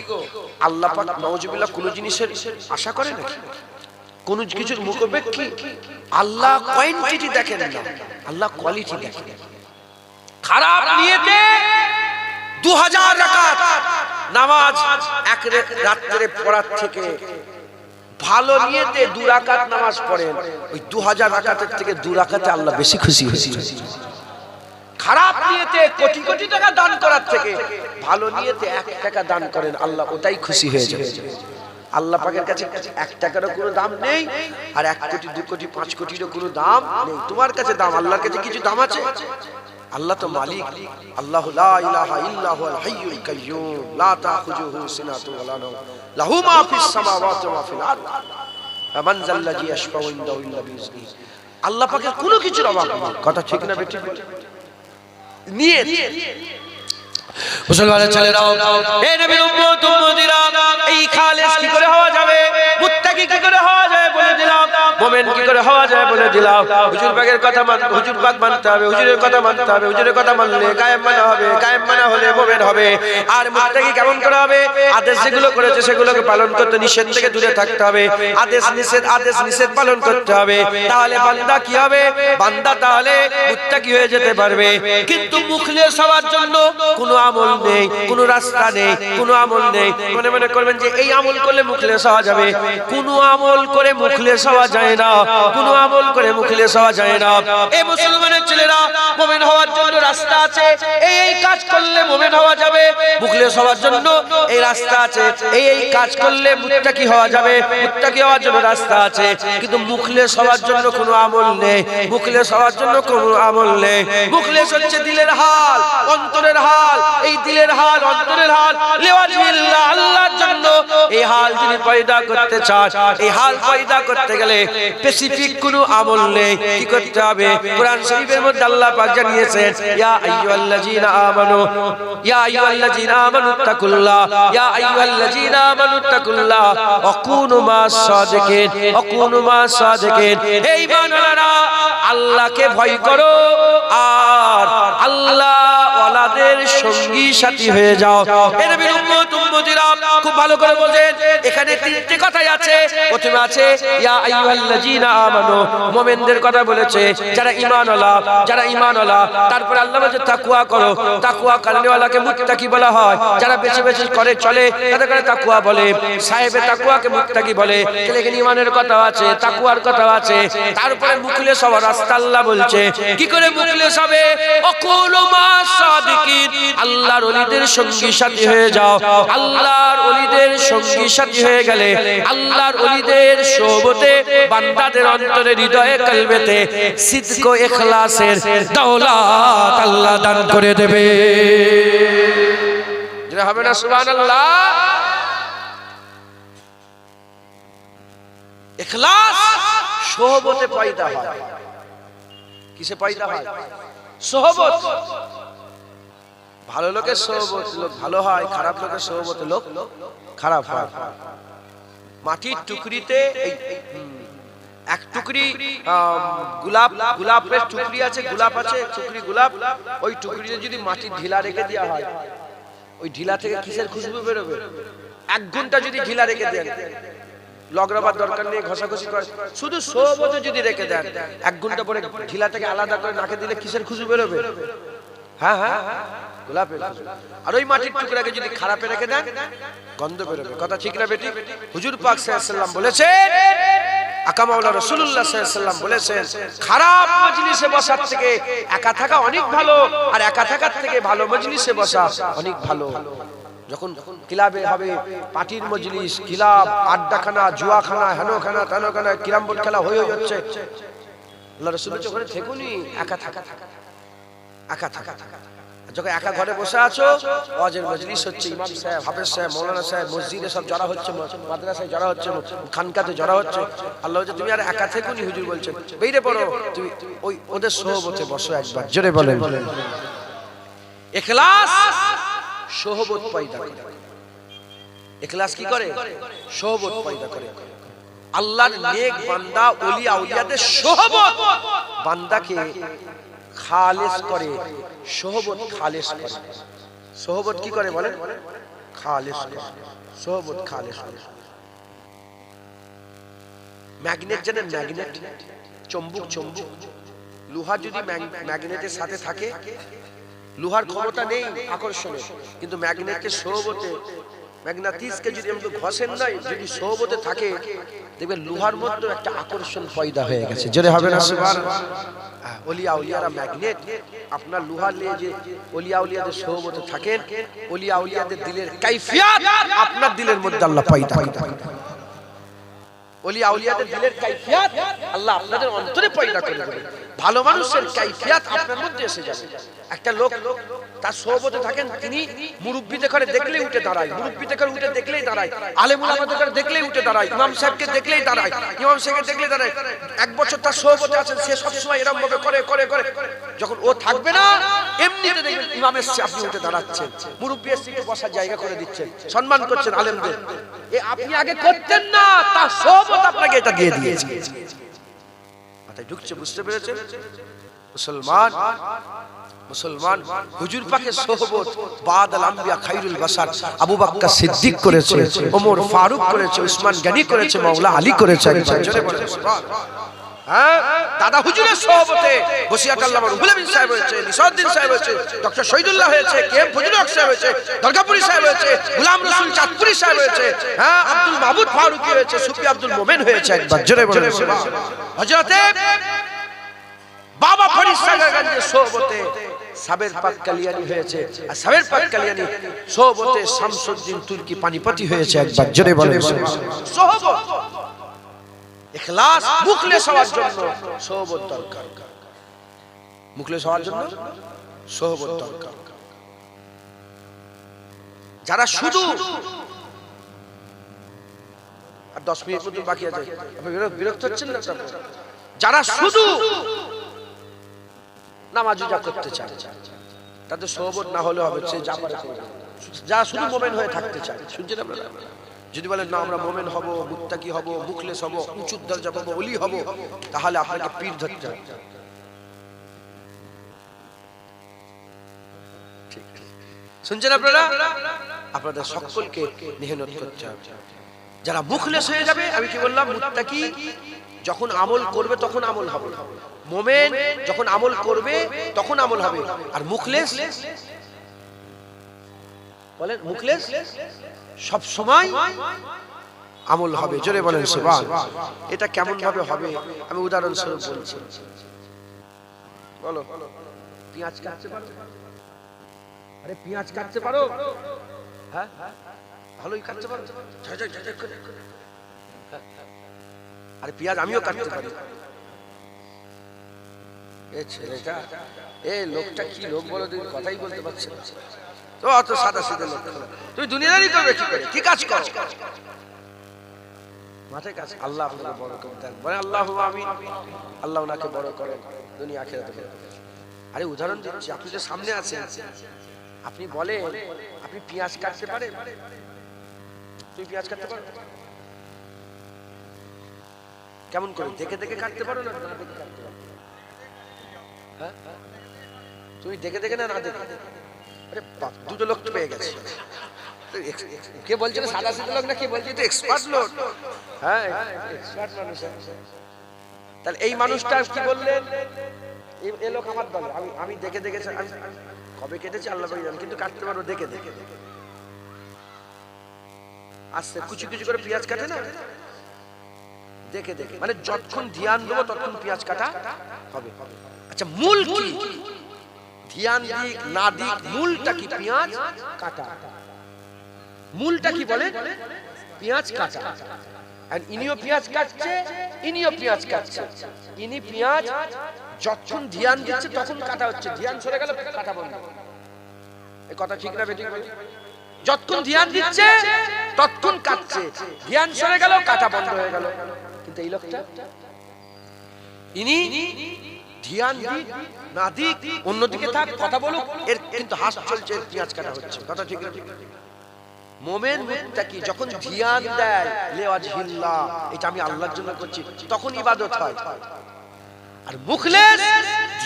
আল্লাহ পাক নাউজুবিল্লাহ কোন জিনিসের আশা করে নাকি? কোন কিছুর মুখোপেক্ষী? আল্লাহ কোয়ান্টিটি দেখেন না, আল্লাহ কোয়ালিটি দেখেন। খারাপ নিয়তে 2000 রাকাত নামাজ এক রাত্রে পড়ার থেকে ভালো নিয়তে 2 রাকাত নামাজ পড়েন, ওই 2000 রাকাতের থেকে 2 রাকাতে আল্লাহ বেশি খুশি হয়েছে। খারাপ নিয়তে কোটি কোটি টাকা দান করার থেকে ভালো নিয়তে 1 টাকা দান করেন, আল্লাহ ওটাই খুশি হয়ে যাবে। আল্লাহ পাকের কাছে 1 টাকারও কোনো দাম নেই, আর 1 কোটি 2 কোটি 5 কোটিরও কোনো দাম নেই। তোমার কাছে দাম, আল্লাহর কাছে কিছু দাম আছে? আল্লাহ তো মালিক। আল্লাহু লা ইলাহা ইল্লা হুয়াল হাইয়ুল কাইয়্যুম লা তাখুযুহু সিনাতুন ওয়া লা নাওম লাহু মা ফিস সামাওয়াতি ওয়া মা ফিল আরদ ফামান যাল্লাযী ইয়াশফাউ ইনদাহু ইল্লা বিইজনিহি। আল্লাহ পাকের কোনো কিছুর অভাব নেই। কথা ঠিক না বেঠিক? নিয়ত। মুসলমানের ছেলেরা, এই নবীর উম্মত উম্মতিরা, এই খালেস কি করে হওয়া যাবে, মুত্তাকি কি করে হওয়া যায় বলে দিলাম, মুমিন কি করে হওয়া যায় বলে দিলাম। হুজুর পাকের কথা মানতে, হুজুর পাক মানতে হবে, হুজুরের কথা মানতে হবে। হুজুরের কথা মানলে কায়েম মানা হবে, কায়েম মানা হলে মুমিন হবে। আর মুত্তাকি কেমন করে হবে? আদেশ যেগুলো করেছে সেগুলোকে পালন করতে, নিষেধ থেকে দূরে থাকতে হবে। আদেশ নিষেধ পালন করতে হবে। তাহলে বান্দা কি হবে? বান্দা তাহলে মুত্তাকি হয়ে যেতে পারবে। কিন্তু মুখলেস হওয়ার জন্য কোনো আমল নেই, কোনো রাস্তা নেই, কোনো আমল নেই। মনে মনে করবেন যে এই আমল করলে মুখলেস হওয়া যাবে। কোনো আমল করে মুখলেস হওয়া যায় যায় না, কোনো আমল করে মুখলেস হওয়া যায় না। এই মুসলমানের ছেলেরা, মুমিন হওয়ার জন্য রাস্তা আছে, এই কাজ করলে মুমিন হওয়া যাবে। মুখলেস হওয়ার জন্য এই রাস্তা আছে, এই কাজ করলে মুত্তাকি হওয়া যাবে। মুত্তাকি হওয়ার জন্য রাস্তা আছে, কিন্তু মুখলেস হওয়ার জন্য কোনো আমল নেই। মুখলেস হওয়ার জন্য কোনো আমল নেই। মুখলেস হচ্ছে দিলের হাল, অন্তরের হাল। এই দিলের হাল, অন্তরের হাল লিওয়াজিল্লাহ, আল্লাহর জন্য এই হাল যিনি পয়দা করতে চান, এই হাল পয়দা করতে গেলে স্পেসিফিক কোনো আমল নেই। কি করতে হবে? কোরআন শরীফের মধ্যে আল্লাহ পাক জানিয়েছেন, ইয়া আইয়ুহাল্লাযীনা আমানু, ইয়া আইয়ুহাল্লাযীনা আমানুত্তাকুল্লাহ, ইয়া আইয়ুহাল্লাযীনা আমানুত্তাকুল্লাহ ওয়া কুনু মাস সাদিকিন, ওয়া কুনু মাস সাদিকিন। হে ঈমানওয়ালারা, আল্লাহকে ভয় করো আর আল্লাহ ওয়ালাদের সঙ্গী সাথী হয়ে যাও। এ নবীর উম্মত উম্মতিরা খুব ভালো করে বোঝেন, এখানে তিনটি কথাই আছে। প্রথমে আছে ইয়া আইয়ুহাল্লাযীনা আমানু, মুমিনদের কথা বলেছে, যারা ঈমানওয়ালা, যারা ঈমানওয়ালা। তারপর আল্লাহ বলেছে তাকওয়া করো, তাকওয়া করনেওয়ালাকে মুত্তাকি বলা হয়। যারা বেশি বেশি করে চলে তাদেরকে তাকওয়া বলে। সাহেবে তাকওয়াকে মুত্তাকি বলে। এখানে ঈমানের কথা আছে, তাকওয়ার কথা আছে। তারপরে মুখলেস হওয়ার রাস্তা আল্লাহ বলছে। কি করে মুখলেস হবে? ওয়াকুলু মাস সাদিকিন, আল্লাহর ওলিদের সঙ্গী সাথী হয়ে যাও। আল্লাহর ওলিদের সঙ্গী সাথী হয়ে গেলে আল্লাহর ওলিদের সোহবতে বান্দাদের অন্তরে, হৃদয়ে, কলবেতে সিদক ও ইখলাসের দৌলত আল্লাহ দান করে দেবে। যেটা হবে না সুবহানাল্লাহ। ইখলাস সোহবতে পয়দা হয়। কিসে পয়দা হয়? সোহবত। ভালো লোকের সোহবত লোক ভালো হয়, খারাপ লোকের সোহবত লোক খারাপ হয়। মাটির টুকরিতে এক টুকরি গোলাপ, গোলাপের টুকরি আছে, গোলাপ আছে, টুকরি গোলাপ। ওই টুকরিতে যদি মাটির ঢিলা রেখে দেওয়া হয়, ওই ঢিলা থেকে কিসের খুশবু বেরোবে? 1 ঘন্টা যদি ঢিলা রেখে দেন, লগরাবার দরকার নেই, ঘষাঘষি করে, শুধু সোহবতে যদি রেখে দেন, 1 ঘন্টা পরে ঢিলা থেকে আলাদা করে নাকে দিলে কিসের খুশবু বেরোবে? হ্যাঁ হ্যাঁ, গোলাপের খুশবু। আর ওই মাটির টুকরাকে যদি খারাপে রেখে দেন, গন্ধ বেরোবে। কথা ঠিক না বেটি? হুজুর পাক সাল্লাল্লাহু আলাইহি ওয়াসাল্লাম বলেছেন, আকা মাওলানা রাসূলুল্লাহ সাল্লাল্লাহু আলাইহি ওয়াসাল্লাম বলেছেন, খারাপ মজলিসে বসার থেকে একা থাকা অনেক ভালো, আর একা থাকার থেকে ভালো মজলিসে বসা অনেক ভালো। যখন ক্লাবে হবে পার্টির মজলিস, ক্লাব, আড্ডাখানা, জুয়াখানা, হেনোখানা, তেনোখানা, ক্যারাম বোর্ড খেলা হয়ে যাচ্ছে, আল্লাহ রাসূল বলেছেন ওখানে থেকুনি, একা থাকা, একা থাকা। যখন একা ঘরে বসে আছো, ওয়াজের মজলিস হচ্ছে, ইমাম সাহেব, হাফেজ সাহেব, মাওলানা সাহেব, মসজিদে সব জড়া হচ্ছে, মাদ্রাসায় জড়া হচ্ছে, খানকাতে জড়া হচ্ছে, আল্লাহ বলছে তুমি আর একা থেকুনি। হুজুর বলছেন বেরিয়ে পড়ো, তুমি ওই ওদের সোহবতে বসো একবার। জোরে বলেন। ইখলাস সোহবত পয়দা করে। ইখলাস কি করে? সোহবত পয়দা করে। আল্লাহর নেক বান্দা, ওলি আউলিয়াদের সোহবত বান্দাকে খালেস করে। সোহবত খালেস করে। সোহবত কি করে বলেন? খালেস করে। সোহবত খালেস করে। ম্যাগনেট জানেন? ম্যাগনেট, চুম্বক, চুম্বক। লোহা যদি ম্যাগনেটের সাথে থাকে, লোহার ক্ষমতা নেই আকর্ষণে, কিন্তু ম্যাগনেটের সোহবতে, ম্যাগনেটিসকে যদি আমরা ঘষেন না, যদি সোহবতে থাকে, দেখবেন লোহার মধ্যে একটা আকর্ষণ পয়দা হয়ে গেছে। জোরে হবে না সুবহানাল্লাহ? ওলিয়া উলিয়ারা ম্যাগনেট। আপনার লোহা নিয়ে যে ওলিয়া উলিয়াদের সোহবতে থাকেন, ওলিয়া উলিয়াদের দিলের কাইফিয়াত আপনার দিলের মধ্যে আল্লাহ পয়দা করে। ওলিয়া উলিয়াদের দিলের কাইফিয়াত আল্লাহ আপনাদের অন্তরে পয়দা করে দেবেন। ভালো মানুষের কাইফিয়াত আপনার মধ্যে এসে যাবে। একটা লোক তার সোহবতে থাকেন, তিনি মুরব্বিদের ঘরে দেখলেই উঠে দাঁড়ায়, মুরব্বিদের ঘরে উঠে দেখলেই দাঁড়ায়, আলেম ওলামাদের ঘরে দেখলেই উঠে দাঁড়ায়, ইমাম সাহেবকে দেখলেই দাঁড়ায়, ইমাম সাহেবকে দেখলেই দাঁড়ায়। 1 বছর তার সোহবতে আছেন, সে সবসময় এরকম ভাবে করে করে করে, যখন ও থাকবে না, এমনিতে দেখবেন ইমাম এসছে, আপনি উঠে দাঁড়াচ্ছেন, মুরব্বি এসছে একটু বসার জায়গা করে দিচ্ছেন, সম্মান করছেন আলেমদের। এ আপনি আগে করতেন না, তার সোহবত আপনাকে এটা দিয়ে দিয়েছে। মাথায় ঢুকছে? বুঝতে পেরেছেন? মুসলমান, মুসলমান হুজুর পাকের সোহবত বাদাল আম্বিয়া খায়রুল বাশার আবু বকর সিদ্দিক করেছে, ওমর ফারুক করেছে, উসমান গনি করেছে, মাওলা আলী করেছে। জোরে বলেন সুবহানাল্লাহ। হ্যাঁ, দাদা হুজুরের সভাপতি বসিয়াট আল্লামা রুহুল আমিন সাহেব হয়েছে, নিসাউদ্দিন সাহেব হয়েছে, ডক্টর শহীদুল্লাহ হয়েছে, কে এম ফজলুল হক সাহেব হয়েছে, দরগাপুরি সাহেব হয়েছে, গোলাম রসুল চাঁদপুরি সাহেব হয়েছে, হ্যাঁ, আব্দুল মাহমুদ ফারুকি হয়েছে, সুফি আব্দুল মোমেন হয়েছে। একবার জোরে বলেন সুবহানাল্লাহ। হযরতে বাবা ফরিদ সাগারগঞ্জের সভাপতি সাবের পাক কালিয়ানি হয়েছে, আর সাবের পাক কালিয়ানি সভাপতি শামসুদ্দিন তুর্কি পানিপতি হয়েছে। একবার জোরে বলেন সুবহানাল্লাহ। সভাপতি ইখলাস মুখলেস হওয়ার জন্য সহবত দরকার, মুখলেস হওয়ার জন্য সহবত দরকার। যারা শুধু আর 10 মিনিট পর্যন্ত বাকি আছে, আপনি বিরক্ত হচ্ছেন না? যারা শুধু নামাজ রোজা করতে চায়, তাদের সহবত না হলে হবে, সে যা পারে করবে। যারা শুধু মোমেন হয়ে থাকতে চায়, শুনছেন আপনারা? যদি বলেন না আমরা মোমেন হব, মুত্তাকি হব, মুখলেস হব, উঁচু দরজা পাবো, ওলি হব, তাহলে আপনাকে পীর ধরতে হবে। শুনছেন আপনারা? আপনাদের সকলকে মেহনত করতে হবে। যারা মুখলেস হয়ে যাবে, আমি কি বললাম, মুত্তাকি যখন আমল করবে তখন আমল হবে, মোমেন যখন আমল করবে তখন আমল হবে, আর মুখলেস বলেন মুখলেস সব সময় আমল হবে। জোরে বলেন সুবহানাল্লাহ। এটা কেমন ভাবে হবে আমি উদাহরণ স্বরূপ বলছি। বলো, পেঁয়াজ কাটতে পারো? আরে পেঁয়াজ কাটতে পারো? হ্যাঁ, ভালোই কাটতে পারো। আরে পেঁয়াজ আমিও কাটতে পারি। এ ছেলেটা, এ লোকটা কি লোক বলো, তুমি কথাই বলতে পারছে না। তো অত সাদা সিধে লোক, তুমি দুনিয়াদারি করবে কি করে? কি কাজ করো? মাথায় কাজ। আল্লাহ আপনাকে বড় করে দেন, বলে আল্লাহুম্মা আমিন। আল্লাহ ওনাকে বড় করেন দুনিয়া আখিরাতে। আরে উদাহরণ দিচ্ছি, আপনি যে সামনে আছেন, আপনি বলে আপনি পেঁয়াজ কাটতে পারেন? তুমি পেঁয়াজ কাটতে পারো? কেমন করে? দেখে দেখে কাটতে পারো না দেখে কাটতে পারো? হ্যাঁ, তুমি দেখে দেখে না দেখে? আরে বাপ, দুটো লোক পেয়ে গেছে। কে বলছে না সাদা সিধে লোক, না কে বলছে এটা এক্সপার্ট লোক? হ্যাঁ, এক্সপার্ট মানুষ। তাহলে এই মানুষটা কি বললেন, এই লোক আমার দল, আমি দেখে দেখে, আমি কবে কেটেছি আল্লাহ পাক জানেন, কিন্তু কাটতে পারো দেখে দেখে। আস্তে কুচি কুচি করে পেঁয়াজ কাটে না দেখে দেখে, মানে যতক্ষণ ধ্যান দেবো ততক্ষণ পেঁয়াজ কাটা হবে। আচ্ছা, মূল কি? ধ্যান দিক না দিক, মূলটা কি? পেঁয়াজ কাটা। মূলটা কি বলে? পেঁয়াজ কাটা। আর ইনিও পেঁয়াজ কাটছে, ইনিও পেঁয়াজ কাটছে। ইনি পেঁয়াজ যতক্ষণ ধ্যান দিচ্ছে তখন কাটা হচ্ছে, ধ্যান সরে গেল কাটা বন্ধ। এই কথা ঠিক না বেঠিক? যতক্ষণ ধ্যান দিচ্ছে ততক্ষণ কাটছে, ধ্যান সরে গেল কাটা বন্ধ হয়ে গেল। কিন্তু এই লোকটা, ইনি ধ্যান দিক না দিক, অন্যদিকে থাক, কথা বলুক, এর কিন্তু হাত চলছে, পেঁয়াজ কাটা হচ্ছে। কথা ঠিক না? মোমেন মুত্তাকি যখন ধ্যান দেয়, লিওয়াজহিল্লাহ, এটা আমি আল্লাহর জন্য করছি, তখন ইবাদত হয়। আর মুখলেস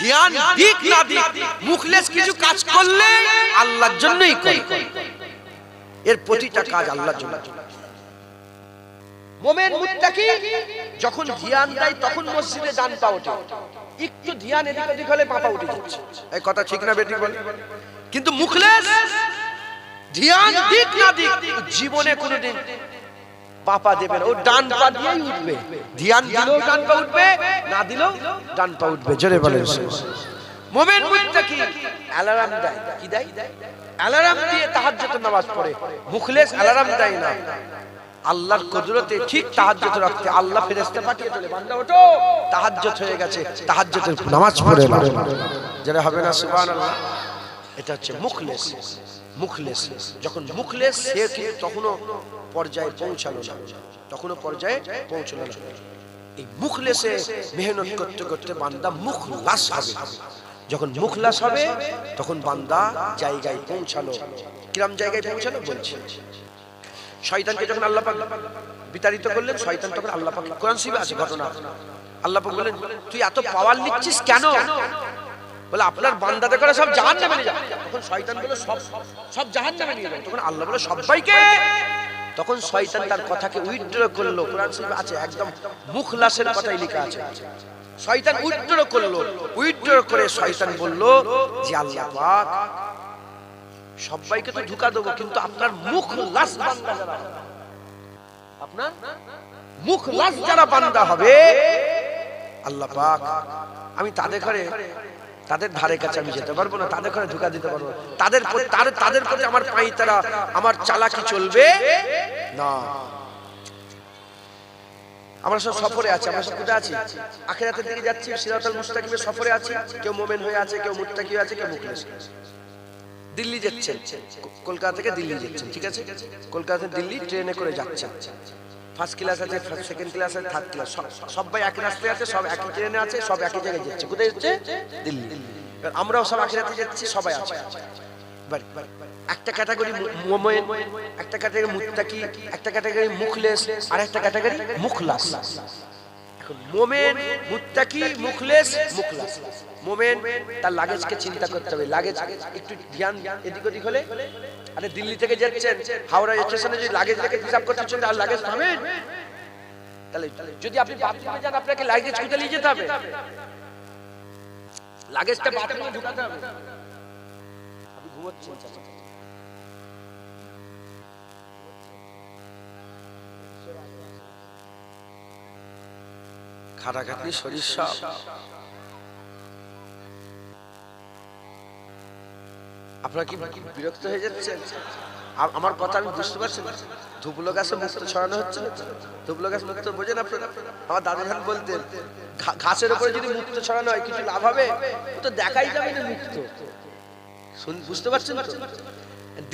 ধ্যান দিক না দিক, মুখলেস কিছু কাজ করলে আল্লাহর জন্যই করে, এর প্রতিটা কাজ আল্লাহর জন্য। মোমেন মুত্তাকি যখন ধ্যান দেয় তখন মসজিদে ডান পা ওঠে, একটু ধ্যান এদিক ওদিক হলে পা উঠে যাচ্ছে। এই কথা ঠিক না বেঠিক বলে? কিন্তু মুখলেস ধ্যান দিক না দিক জীবনে কোনোদিন পাপা দেবে না, ও ডান পা দিয়েই উঠবে। ধ্যান দিলেও ডান পা উঠবে, না দিলেও ডান পা উঠবে। জোরে বলেন। মুমিন মুত্তাকি অ্যালার্ম দেয়, কি দেয়? অ্যালার্ম দিয়ে তাহাজ্জুদের নামাজ পড়ে। মুখলেস অ্যালার্ম দেয় না, আল্লাহর কুদরতে ঠিক তাহাজ্জুদ রাখতে আল্লাহ ফেরেশতা পাঠিয়ে তোলে, বান্দা ওঠো তাহাজ্জুদ হয়ে গেছে, তাহাজ্জুদের নামাজ পড়ে। যারা হবে না সুবহানাল্লাহ, এটা হচ্ছে মুখলেস। মুখলেস যখন মুখলেস, সে তখনও পর্যায়ে পৌঁছালো না, তখনও পর্যায়ে পৌঁছালো না। এই মুখলেসে মেহনত করতে করতে বান্দা মুখলাস হবে। যখন মুখলাস হবে তখন বান্দা জায়গায় পৌঁছালো। কিরম জায়গায় পৌঁছালো বলছি। শয়তানকে যখন আল্লাহ পাক বিতাড়িত করলেন, শয়তান তখন আল্লাহ পাক, কোরআন শরীফে আছে ঘটনা, আল্লাহ পাক বলেন তুই এত পাওয়ার নিচ্ছিস কেন? বলে আপনার বান্দাদের করে সব জাহান্নামে নিয়ে যাবে। তখন শয়তান বলে সব জাহান্নামে নিয়ে যাবে। তখন আল্লাহ বলে সবাইকে। তখন শয়তান তার কথাকে উইথড্র করলো। কোরআন শরীফে আছে, একদম মুখলাসের কথাই লেখা আছে। শয়তান উইথড্র করলো, উইথড্র করে শয়তান বলল যে আল্লাহ পাক সবাইকে তো ধোঁকা দেবো, কিন্তু আপনার মুখলাস বান্দা যারা, আপনার মুখলাস যারা বান্দা হবে আল্লাহ পাক আমি তাদের ধারে কাছে আমি যেতে পারবো না, তাদের ঘরে ধোঁকা দিতে পারবো না, তাদের প্রতি আমার পাইতারা আমার চালাকি চলবে না। আমরা সব সফরে আছি, আমরা সব কোথায় আছি? আখিরাতের দিকে যাচ্ছি, সিরাতাল মুস্তাকিমের সফরে আছি। কেউ মুমিন হয়ে আছে, কেউ মুত্তাকি আছে, কেউ মুখলিস। দিল্লি যাচ্ছেন, কলকাতা থেকে দিল্লি যাচ্ছেন, ঠিক আছে? কলকাতা থেকে দিল্লি ট্রেনে করে যাচ্ছেন। ফার্স্ট ক্লাস আছে, সেকেন্ড ক্লাস আছে, থার্ড ক্লাস, সবাই একই রাস্তায় আছে, সব একই ট্রেনে আছে, সব একই জায়গায় যাচ্ছে। কোথায় যাচ্ছে? দিল্লি। আমরাও সব আখিরাতে যাচ্ছি, সবাই আছে। একটা ক্যাটাগরি মুমিন, একটা ক্যাটাগরি মুত্তাকি, একটা ক্যাটাগরি মুখলেস, আর একটা ক্যাটাগরি মুখলাস। এখন মুমিন, মুত্তাকি, মুখলেস, মুখলাস। মুমিন তার লাগেজকে চিন্তা করতে হবে, লাগেজ একটু ধ্যান এদিক ওদিক হলে, আরে দিল্লি থেকে যাচ্ছেন, হাওড়া স্টেশনে যদি লাগেজ রেখে হিসাব করতেছেন আর লাগেজ পাবেন, তাহলে যদি আপনি বাথরুমে যান আপনাকে লাগেজ কোথায় নিয়ে যেতে হবে? লাগেজটা বাথরুমে ঢুকাতে হবে। আপনি ঘুমোচ্ছেন, খাটাখাটনি শরীর সব। আপনারা কি বিরক্ত হয়ে যাচ্ছেন? আমার কথা আমি বুঝতে পারছি না। ধুবলো গাছে মুক্ত ছড়ানো হচ্ছে, ধুবলো গাছ মুক্ত বোঝেন আপনারা? আমার দাদা ভাই বলতেন ঘাসের উপরে যদি মুক্ত ছড়ানো হয় কিছু লাভ হবে? ও তো দেখাই যাবে না মুক্ত। বুঝতে পারছেন তো?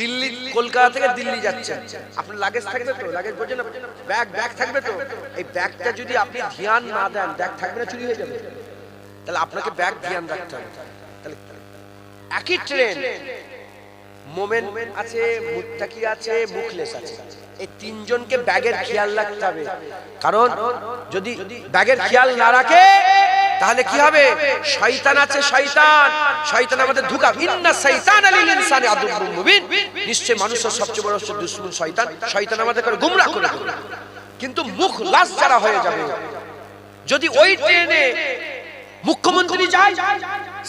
দিল্লি, কলকাতা থেকে দিল্লি যাচ্ছেন, আপনার লাগেজ থাকবে তো? লাগেজ বোঝেন, ব্যাগ থাকবে তো? এই ব্যাগটা যদি আপনি ধ্যান না দেন, ব্যাগ থাকবে না, চুরি হয়ে যাবে। তাহলে আপনাকে ব্যাগ ধ্যান রাখতে হবে। তাহলে একই ট্রেন, মুমিন আছে, মুত্তাকি আছে, মুখলেস আছে, এই তিনজনকে ব্যাগের খেয়াল রাখতে হবে। কারণ যদি ব্যাগের খেয়াল না রাখে তাহলে কি হবে? শয়তান আছে, শয়তান আমাদের ধোঁকা। ইন্না শাইতানা লিল ইনসানি আদুউম মুবিন, নিশ্চয় মানুষের সবচেয়ে বড় দুশমন শয়তান আমাদের করে গোমরাহ করে দেবে। কিন্তু মুখলাস যারা হয়ে যাবে, যদি ওই ট্রেনে মুখ্যমন্ত্রী যায়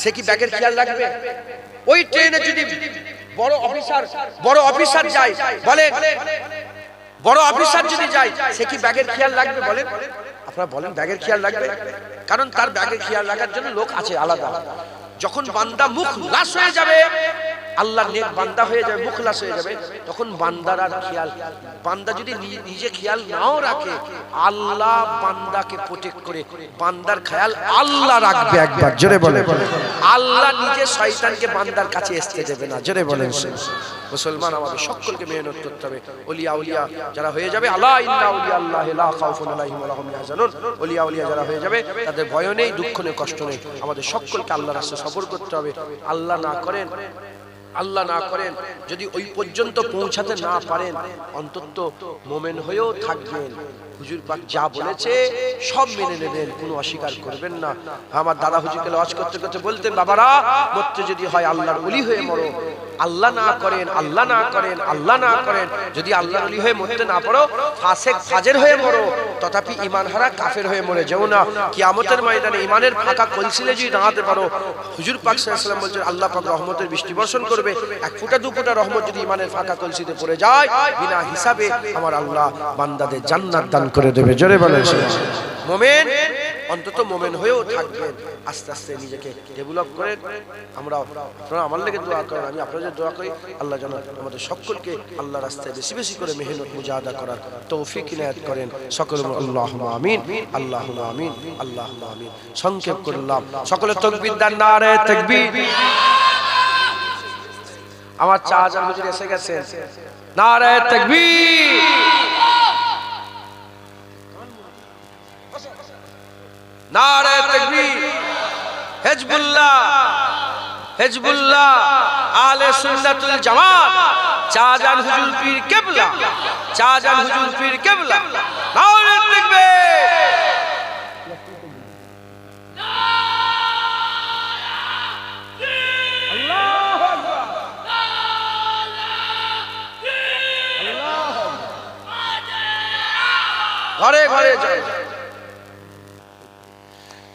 সে কি ব্যাগের খেয়াল রাখবে? ওই ট্রেনে যদি বড় অফিসার যায়, বলেন বড় অফিসার যদি যায় সে কি ব্যাগের খেয়াল রাখবে? বলেন, আপনারা বলেন ব্যাগের খেয়াল রাখবে? কারণ তার ব্যাগের খেয়াল রাখার জন্য লোক আছে আলাদা। যখন বান্দা মুখলাস হয়ে যাবে, আল্লাহর নেক বান্দা হয়ে যাবে, মুখলাস হয়ে যাবে, তখন বান্দার আর খেয়াল, বান্দা যদি নিজে খেয়াল নাও রাখে, আল্লাহ বান্দাকে প্রোটেক্ট করে, বান্দার খেয়াল আল্লাহ রাখবে। একবার জোরে বলেন, আল্লাহ নিজে শয়তানকে বান্দার কাছে আসতে দেবে না। জোরে বলেন। মুসলমান আমাদের সকলকে মেহনত করতে হবে। ওলিয়া যারা হয়ে যাবে, আল্লাহ ইন্না আউলিয়া আল্লাহ লা খাউফুন আলাইহিম ওয়া লাহুম ইয়াহজানুন, ওলিয়া যারা হয়ে যাবে তাদের ভয় নেই, দুঃখ নেই, কষ্ট নেই। আমাদের সকলকে আল্লাহর রাস্তায় সফর করতে হবে। আল্লাহ না করেন যদি ওই পর্যন্ত পৌঁছাতে না পারেন, অন্তত মুমিন হয়েও থাকবেন। হুজুর পাক যা বলেছে সব মেনে নেবেন, কোনো অস্বীকার করবেন না। আমার দাদা হুজুরকে ওয়াজ করতে করতে বলতেন, বাবারা মরতে যদি হয় আল্লাহর ওলি হয়ে মরো। আল্লাহ না করেন যদি আল্লাহর ওলি হয়ে মরতে না পারো, ফাসেক ফাজের হয়ে মরো, তথাপি ঈমান হারা কাফের হয়ে মরে যেও না। কিয়ামতের ময়দানে ঈমানের ফাঁকা কলসিলে যদি দাঁড়াতে পারো, হুজুর পাক সাল্লাল্লাহু আলাইহি ওয়াসাল্লাম বলেছেন আল্লাহ পাক রহমতের বৃষ্টি বর্ষণ করবে। এক ফোঁটা দু ফোঁটা রহমত যদি ঈমানের ফাঁকা কলসিতে পড়ে যায়, বিনা হিসাবে আমার আল্লাহ বান্দাদের জান্নাত দান করে দেবে। জোরে বলেন। মুমিন অন্তত মুমিন হয়েও থাকবেন। আস্তে আস্তে নিজেকে ডেভেলপ করেন। আপনারা আমার লেগে দোয়া করেন, আমি আপনাদের দোয়া করি আল্লাহ যেন আমাদের সকলকে আল্লাহ রাস্তায় বেশি বেশি করে মেহনত মুজাহাদা করার তৌফিক ইনায়াত করেন। সকলে আল্লাহুম্মা আমিন, আল্লাহুম্মা আমিন, আল্লাহুম্মা আমিন। সংক্ষেপ করলাম, সকলে তাকবীর দেন, নারে তাকবীর। আমার চাচা হুজুর এসে গেছেন, নারে তাকবীর। নারে তাকবীর। হিজবুল্লাহ আহলে সুন্নাতুল জামাত, চাচান হুজুর পীর কিবলা, নারে তাকবীর। আল্লাহু আকবার, ঘরে ঘরে যায়।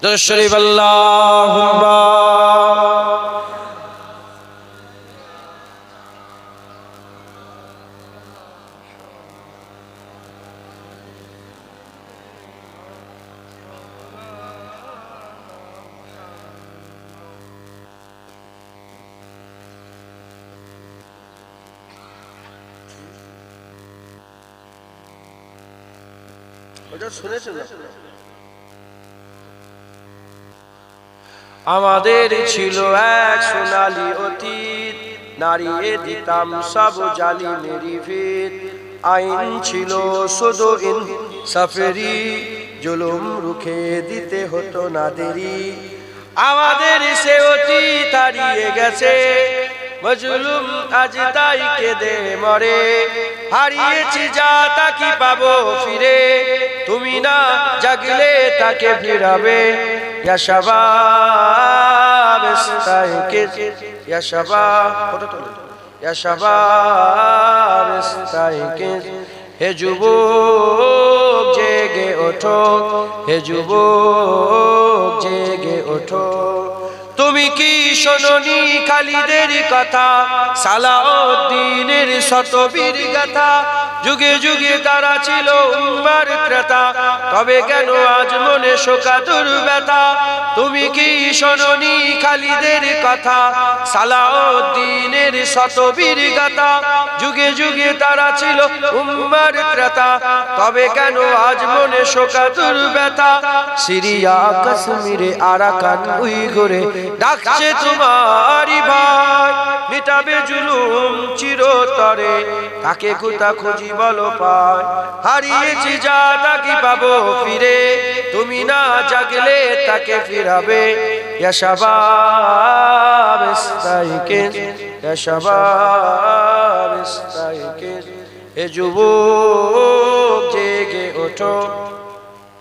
দরুদ শরীফ আল্লাহুম্মা আমাদের ছিল এক সোনালী অতীত, নারিয়ে দিতাম সব জালিমেরই ভিত। আইন ছিল শুধু ইনসাফেরই, জুলুম রুখে দিতে হতো না দেরি। আমাদের সে অতীত হারিয়ে গেছে, মজলুম আজ তাই কেঁদে মরে। হারিয়েছি যা তা কি পাবো ফিরে, তুমি না জাগলে তাকে ফিরাবে। ইয়া শাবাব ইস্তাইকিজ, ইয়া শাবাব, ইয়া শাবাব ইস্তাইকিজ। হে যুবক জেগে ওঠো, হে যুবক জেগে ওঠো। তুমি কি শোনোনি খালিদের কথা, সালাউদ্দিনের শতবীর গাথা। যুগে যুগে তারা ছিল উম্মার ক্রেতা, তবে কেন আজ মনে শোকাতুর ব্যথা। তুমি কি শোনোনি খালিদের কথা, সালাউদ্দিনের শতবীর গাথা। যুগে যুগে তারা ছিল উম্মার ক্রেতা, তবে কেন আজ মনে শোকাতুর ব্যথা। সিরিয়া কাশ্মীরে আরাকান উইঘুরে ডাকছে তোমারই ভাই, মিটাবে জুলুম চিরতরে, তাকে কোথা খুঁজি বলো পায়। হারিয়েছি যা তা কি পাবো ফিরে, তুমি না জাগলে তাকে ফিরাবে। ইয়া শাবাব ইস্তাইকিজ, ইয়া শাবাব ইস্তাইকিজ। হে যুবক জেগে ওঠো,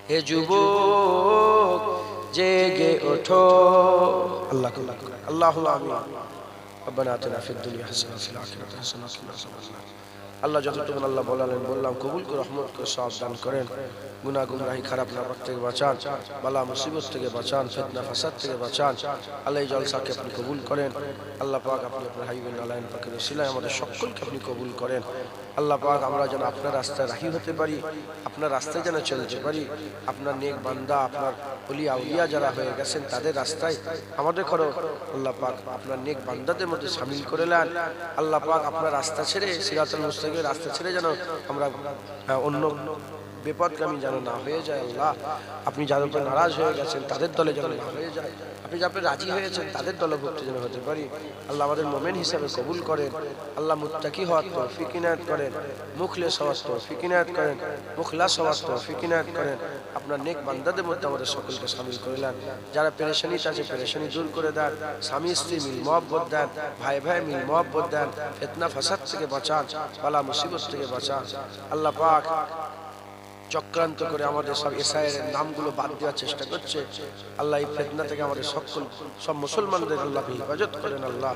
হে যুবক জেগে ওঠো। আল্লাহ আল্লাহুম্মা আমিন। রব্বানা আতিনা ফিদ দুনিয়া হাসানাতান ওয়া ফিল আখিরাতি হাসানাতান ওয়া কিনা আযাবান্নার। আল্লাহ যতটুকু আল্লাহ বলালেন বললাম কবুল করে রহমত করে সওয়াব দান করেন। গুনাহ গুমরাহি খারাপ নাপাক থেকে বাঁচান, বালা মুসিবত থেকে বাঁচান, ফিতনা ফাসাদ থেকে বাঁচান। আল্লাহ এই জলসাকে আপনি কবুল করেন। আল্লাহ পাক আপনি আপনার হাবিবুল আলাইন পাকের ওসিলায় আমাদের সকলকে আপনি কবুল করেন। আল্লাহ পাক আমরা যেন আপনার রাস্তায় রাহি হতে পারি, আপনার রাস্তায় যেন চলতে পারি। আপনার নেক বান্দা, আপনার ওলিয়া আউলিয়া যারা হয়ে গেছেন তাদের রাস্তায় আমাদের করো। আল্লাহ পাক আপনার নেক বান্দাদের মধ্যে শামিল করে নেন। আল্লাহ পাক আপনার রাস্তা ছেড়ে, সিরাতুল মুস্তাকিমের রাস্তা ছেড়ে যেন আমরা অন্য বিপদগামী যেন না হয়ে যায়। আল্লাহ আপনি যাদের উপর নারাজ হয়ে গেছেন তাদের দলে যেন না হয়ে যায়, আপনি যাদের রাজি হয়েছেন তাদের দলভুক্ত যেন হতে পারি। আল্লাহ আমাদের মোমেন হিসাবে কবুল করেন। আল্লাহ মুত্তাকি হওয়ার তৌফিক ইনায়াত করেন, মুখলেস হওয়ার তৌফিক ইনায়াত করেন, মুখলাস হওয়ার তৌফিক ইনায়াত করেন। আপনার নেক বান্দাদের মধ্যে আমাদের সকলকে শামিল করে নেন। যারা পেরেশানিতে আছে পেরেশানি দূর করে দেন, স্বামী স্ত্রী মিল মহব্বত দেন, ভাই ভাই মিল মহব্বত দেন, ফিতনা ফাসাদ থেকে বাঁচান, বালা মুসিবত থেকে বাঁচান। আল্লাহ পাক চক্রান্ত করে আমাদের সব এসআইয়ের নামগুলো বাদ দেওয়ার চেষ্টা করছে। আল্লাহ এই ফিতনা থেকে আমাদের সব মুসলমানদের আল্লাহ হিফাজত করেন। আল্লাহ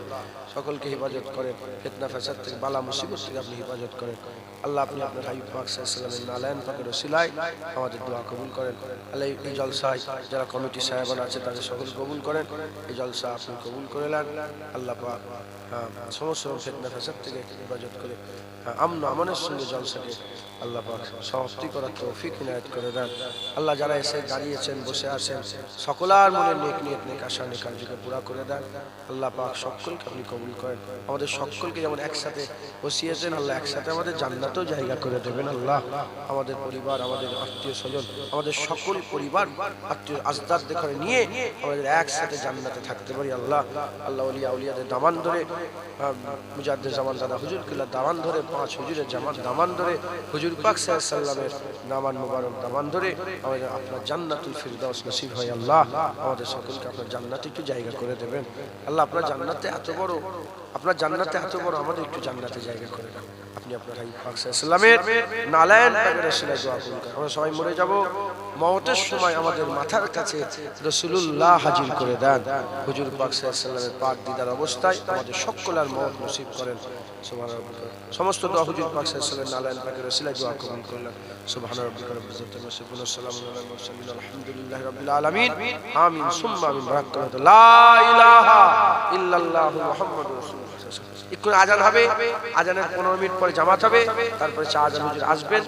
সকলকে হিফাজত করেন, ফিতনা ফাসাদ থেকে বালা মুসিবত থেকে আপনি হিফাজত করেন। আল্লাহ আপনি আপনার হাবিব পাক সাল্লাল্লাহু আলাইহি ওয়াসাল্লামের নালায়েন পাকের ওসিলায় আমাদের দোয়া কবুল করেন। আল্লাহ এই জলসায় যারা কমিটি সাহেবান আছে তাদের সকল কবুল করেন। এই জলসা আপনি কবুল করে নেন। আল্লাহ পাক সমস্ত ফিতনা ফাসাদ থেকে হিফাজত করে আমন আমনের সঙ্গে জলসাকে আল্লাহ পাক সমাপ্তি করার তৌফিক ইনায়াত করে দেন। আল্লাহ যারা এসে দাঁড়িয়েছেন, বসে আছেন, সকলার মনে নেক নিয়ত, নেক আশা, নেক আরজুকে পুরা করে দেন। আল্লাহ পাক সকলকে আপনি কবুল করেন। আমাদের সকলকে যেমন একসাথে বসিয়েছেন, আল্লাহ একসাথে আমাদের জান্নাতেও জায়গা করে দেবেন। আল্লাহ আমাদের পরিবার, আমাদের আত্মীয় স্বজন, আমাদের সকল পরিবার আত্মীয় আজদারদের ঘরে নিয়ে আমাদের একসাথে জান্নাতে থাকতে পারি। আল্লাহ আল্লাহ ওলিয়া আউলিয়াদের দামান ধরে, মুজাদ্দিদ জামান দাদা হুজুর কিল্লার দামান ধরে, 5 হুজুরের দামান ধরে, হুজুর পাক সাল্লাল্লাহু আলাইহি ওয়াসাল্লামের নামান মুবারক দামান ধরে আমাদের আপনার জান্নাতুল ফিরদাউস নসিব হয়। আল্লাহ আমাদের সকলকে আপনার জান্নাতে একটু জায়গা করে দেবেন। আল্লাহ আপনার জান্নাতে এত বড়, আপনার জান্নাতে এত বড়, আমাদের একটু জান্নাতে জায়গা করে দেন। আপনি আপনার হাবিব পাক সাল্লাল্লাহু আলাইহি ওয়াসাল্লামের নালায়েন পাকের ওসিলায় দোয়া করুন। আমরা সবাই মরে যাব, মওতের সময় আমাদের মাথার কাছে রাসূলুল্লাহ হাজির করে দেন। হুজুর পাক সাল্লাল্লাহু আলাইহি ওয়াসাল্লামের পাক দিদার অবস্থায় আমাদের সকলের মওত নসিব করেন। সুবহান রাব্বিকা। সমস্ত দোয়া হুজুর পাক সাল্লাল্লাহু আলাইহি পাকের ওসিলায় দোয়া কবুল করলেন। সুবহান রাব্বিকা রাব্বিল ইজ্জাতি আম্মা ইয়াসিফুন ওয়া সালামুন আলাল মুরসালিন আলহামদুলিল্লাহি রাব্বিল আলামিন। আমিন সুম্মা আমিন। বারাকাতুহু। লা ইলাহা ইল্লাল্লাহু মুহাম্মাদুর রাসূলুল্লাহ। এখন আজান হবে, আজানের 15 মিনিট পরে জামাত হবে, তারপরে শাহজাহান হুজুর আসবেন।